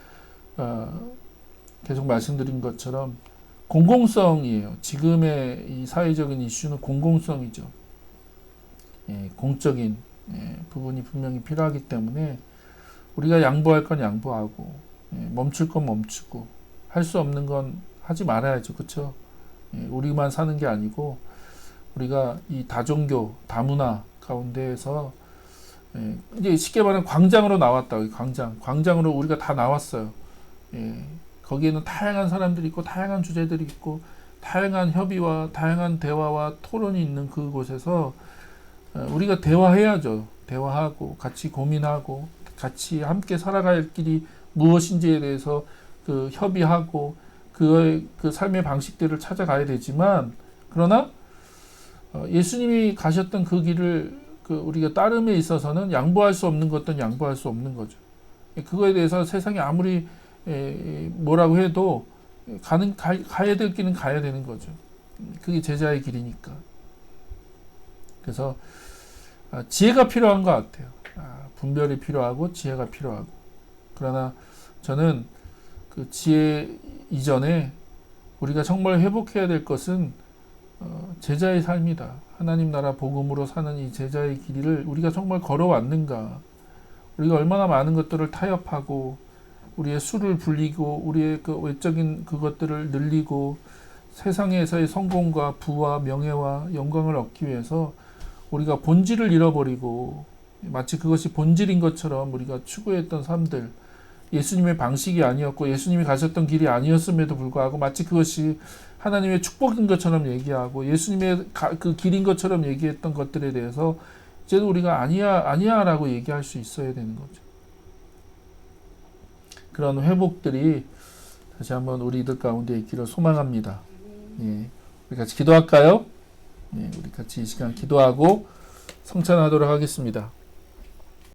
계속 말씀드린 것처럼 공공성이에요. 지금의 이 사회적인 이슈는 공공성이죠. 공적인 부분이 분명히 필요하기 때문에 우리가 양보할 건 양보하고, 멈출 건 멈추고, 할 수 없는 건 하지 말아야죠. 그렇죠? 우리만 사는 게 아니고 우리가 이 다종교, 다문화 가운데에서 이제 쉽게 말하면 광장으로 나왔다. 광장으로 우리가 다 나왔어요. 거기에는 다양한 사람들이 있고, 다양한 주제들이 있고, 다양한 협의와 다양한 대화와 토론이 있는 그곳에서 우리가 대화해야죠. 대화하고 같이 고민하고 같이 함께 살아갈 길이 무엇인지에 대해서 그 협의하고 그 삶의 방식들을 찾아가야 되지만, 그러나 예수님이 가셨던 그 길을 우리가 따름에 있어서는 양보할 수 없는 것은 양보할 수 없는 거죠. 그거에 대해서 세상이 아무리 뭐라고 해도 가야 될 길은 가야 되는 거죠. 그게 제자의 길이니까. 그래서 지혜가 필요한 것 같아요. 분별이 필요하고 지혜가 필요하고. 그러나 저는 그 지혜 이전에 우리가 정말 회복해야 될 것은 제자의 삶이다. 하나님 나라 복음으로 사는 이 제자의 길을 우리가 정말 걸어왔는가. 우리가 얼마나 많은 것들을 타협하고 우리의 수를 불리고 우리의 그 외적인 그것들을 늘리고 세상에서의 성공과 부와 명예와 영광을 얻기 위해서 우리가 본질을 잃어버리고, 마치 그것이 본질인 것처럼 우리가 추구했던 삶들, 예수님의 방식이 아니었고 예수님이 가셨던 길이 아니었음에도 불구하고 마치 그것이 하나님의 축복인 것처럼 얘기하고 예수님의 그 길인 것처럼 얘기했던 것들에 대해서 이제는 우리가 아니야라고 얘기할 수 있어야 되는 거죠. 그런 회복들이 다시 한번 우리들 가운데 있기를 소망합니다. 예, 우리 같이 기도할까요? 예, 우리 같이 이 시간 기도하고 성찬하도록 하겠습니다.